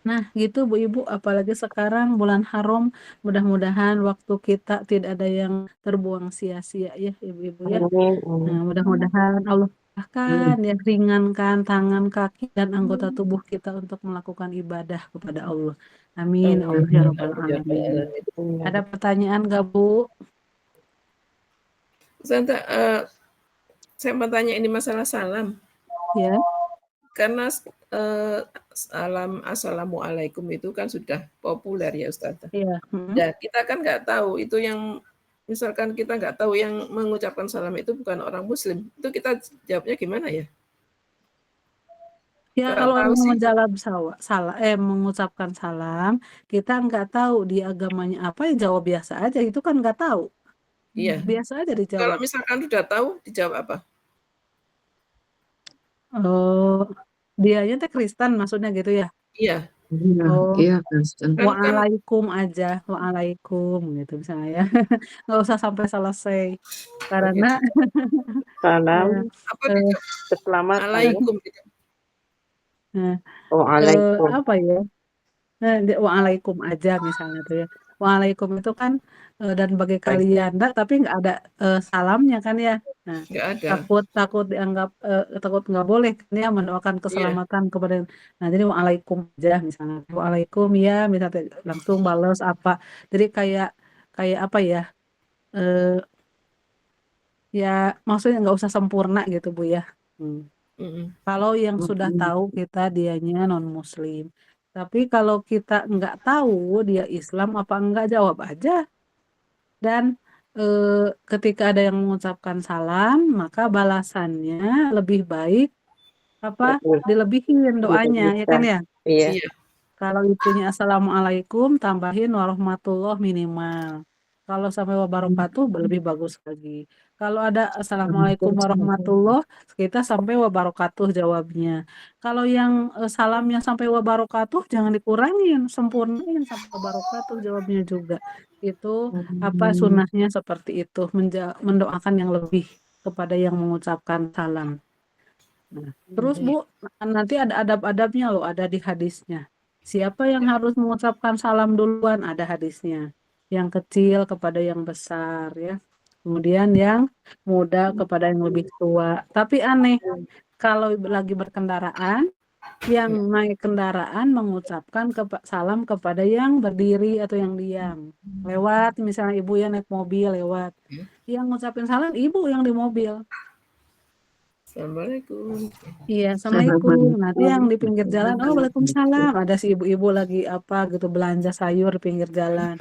Nah gitu Bu Ibu, apalagi sekarang bulan haram, mudah-mudahan waktu kita tidak ada yang terbuang sia-sia ya Ibu-Ibu ya. Nah, mudah-mudahan Allah akan ya ringankan tangan, kaki, dan anggota tubuh kita untuk melakukan ibadah kepada Allah. Amin. Allah ya Rabbal Alamin. Ada pertanyaan nggak Bu? Ustazah, saya mau tanya ini masalah salam. Ya. Karena salam assalamualaikum itu kan sudah populer ya Ustazah. Iya. Dan kita kan nggak tahu itu yang misalkan kita nggak tahu yang mengucapkan salam itu bukan orang Muslim, itu kita jawabnya gimana ya? Ya Nggak kalau tahu sih. mengucapkan salam, kita nggak tahu di agamanya apa, ya jawab biasa aja. Itu kan nggak tahu. Iya. Biasa aja Kalau dijawab. misalkan sudah tahu, dijawab apa? Oh, dianya teh Kristen maksudnya gitu ya? Iya. Oh, Iya, Kristen. Kan waalaikum aja, waalaikum gitu misalnya ya. Nggak usah sampai selesai. Karena Salam, apa eh, gitu? keselamatan. Alaikum gitu. Waalaikum. apa ya? Waalaikum aja misalnya tuh ya. Waalaikum itu kan dan bagi kalian, tapi nggak ada salamnya kan ya. Nah, Nggak ada. takut dianggap takut nggak boleh kan ya mendoakan Iya. keselamatan kepada. Nah, jadi waalaikum aja misalnya. Waalaikum ya, misalnya langsung balas apa. Jadi kayak apa ya? eh, ya maksudnya nggak usah sempurna gitu Bu ya. Mm-mm. Kalau yang sudah tahu kita dianya non muslim. Tapi kalau kita nggak tahu dia Islam apa enggak, jawab aja. Dan ketika ada yang mengucapkan salam, maka balasannya lebih baik apa dilebihin doanya ya kan ya. Iya. Iya. Kalau itunya assalamualaikum tambahin warahmatullah minimal. Kalau sampai wabarakatuh lebih bagus lagi. Kalau ada assalamualaikum warahmatullah, kita sampai wabarakatuh jawabnya. Kalau yang salamnya sampai wabarakatuh jangan dikurangin, sempurnain sampai wabarakatuh jawabnya juga. Itu apa sunnahnya seperti itu, mendoakan yang lebih kepada yang mengucapkan salam. Nah, terus Bu, nanti ada adab-adabnya loh, ada di hadisnya. Siapa yang harus mengucapkan salam duluan? Ada hadisnya. Yang kecil kepada yang besar ya. Kemudian yang muda kepada yang lebih tua. Tapi aneh, kalau lagi berkendaraan, yang naik kendaraan mengucapkan salam kepada yang berdiri atau yang diam. Lewat, misalnya ibu yang naik mobil lewat. Yang ngucapin salam ibu yang di mobil. Assalamualaikum. Iya, assalamualaikum. Nanti yang di pinggir jalan, oh waalaikumsalam. Ada si ibu-ibu lagi apa gitu belanja sayur di pinggir jalan.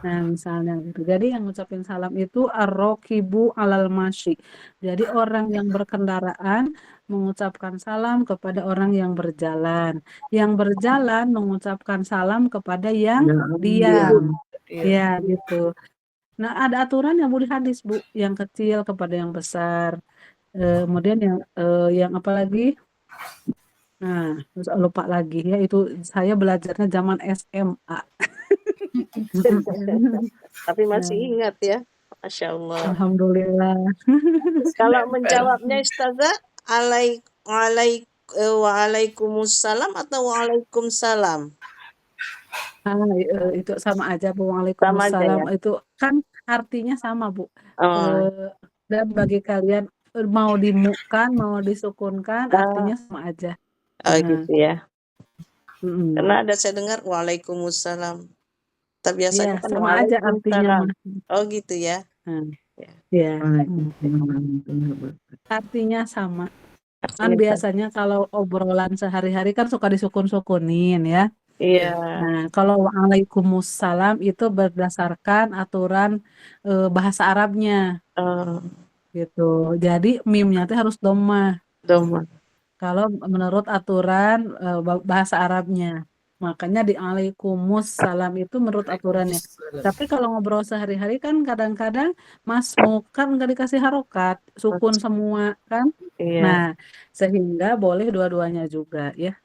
Nah, misalnya gitu. Jadi yang ngucapin salam itu ar-rakibu alal masyi. Jadi orang yang berkendaraan mengucapkan salam kepada orang yang berjalan. Yang berjalan mengucapkan salam kepada yang diam. Iya. Ya, gitu. Nah, ada aturan yang Bu di hadis, Bu, yang kecil kepada yang besar. Kemudian yang apa lagi? Nah, terus lupa lagi ya, itu saya belajarnya zaman SMA. Tapi masih Nah, ingat ya. Masya Allah. alhamdulillah. Kalau Nempel. menjawabnya Ustazah, waalaikumsalam atau waalaikumsalam? Itu sama aja Bu. Sama aja Waalaikumsalam ya. itu kan artinya sama Bu. Oh, Dan bagi kalian mau dimukan, mau disukunkan, artinya sama aja. gitu ya. Mm-mm. Karena ada saya dengar waalaikumsalam. Tapi biasanya Iya, kan sama aja artinya waalaikumsalam. Mas. Oh gitu ya. Nah, Ya. ya. Waalaikumsalam. Artinya sama. Kan Artinya sama. biasanya kalau obrolan sehari-hari kan suka disukun-sukunin ya. Iya. Nah, kalau waalaikumsalam itu berdasarkan aturan bahasa Arabnya Oh, gitu. Jadi mimnya teh harus dhammah doma. kalau menurut aturan bahasa Arabnya. Makanya di alaikumussalam itu menurut aturannya. Tapi kalau ngobrol sehari-hari kan kadang-kadang masmuk kan nggak dikasih harokat, sukun semua kan. Iya. Nah, sehingga boleh dua-duanya juga ya.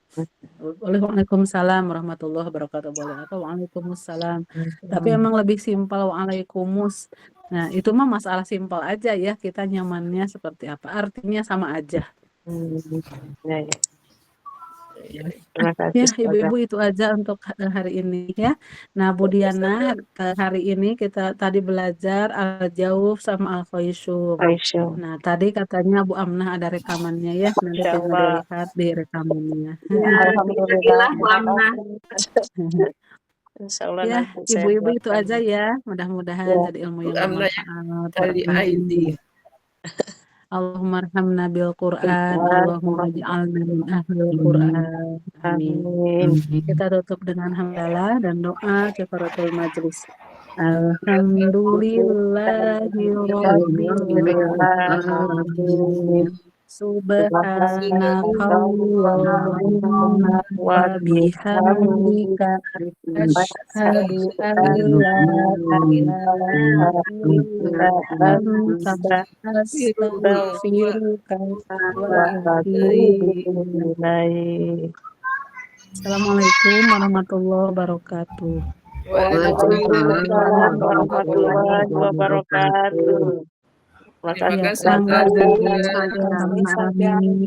Boleh waalaikumsalam warahmatullahi wabarakatuh boleh atau waalaikumsalam. Tapi emang lebih simpel waalaikummus. Nah, itu mah masalah simpel aja ya, kita nyamannya seperti apa. Artinya sama aja. Ya, ya. Terima kasih Ya, Ustazah. ibu-ibu itu aja untuk hari ini ya. Nah, Bu Diana, hari ini kita tadi belajar al-jauf sama al-khayshum. Aisyah. Nah, tadi katanya Bu Amnah ada rekamannya ya. Nanti Insya tinggal Allah. dilihat di rekamannya. Ya, Alhamdulillah. bismillah Bu Amnah. Insya Allah Ya, nanti saya ibu-ibu itu buatkan. aja ya. Mudah-mudahan Ya. jadi ilmu Bu yang Amnah yang bermanfaat. dari IT. Allahumma arhamna bil Qur'an, Allahumma ij'alna min ahlil Qur'an. Amin. Amin. Kita tutup dengan hamdalah dan doa kifaratul majlis. Alhamdulillahi rabbil alamin. Subhanakallahumma wa bihamdika asyhadu an la ilaha illa anta astaghfiruka wa atubu ilaik. Assalamualaikum warahmatullahi wabarakatuh. Waalaikumsalam warahmatullahi wabarakatuh. Terima Terima kasih kasih Ustazah. Ustazah. Amin.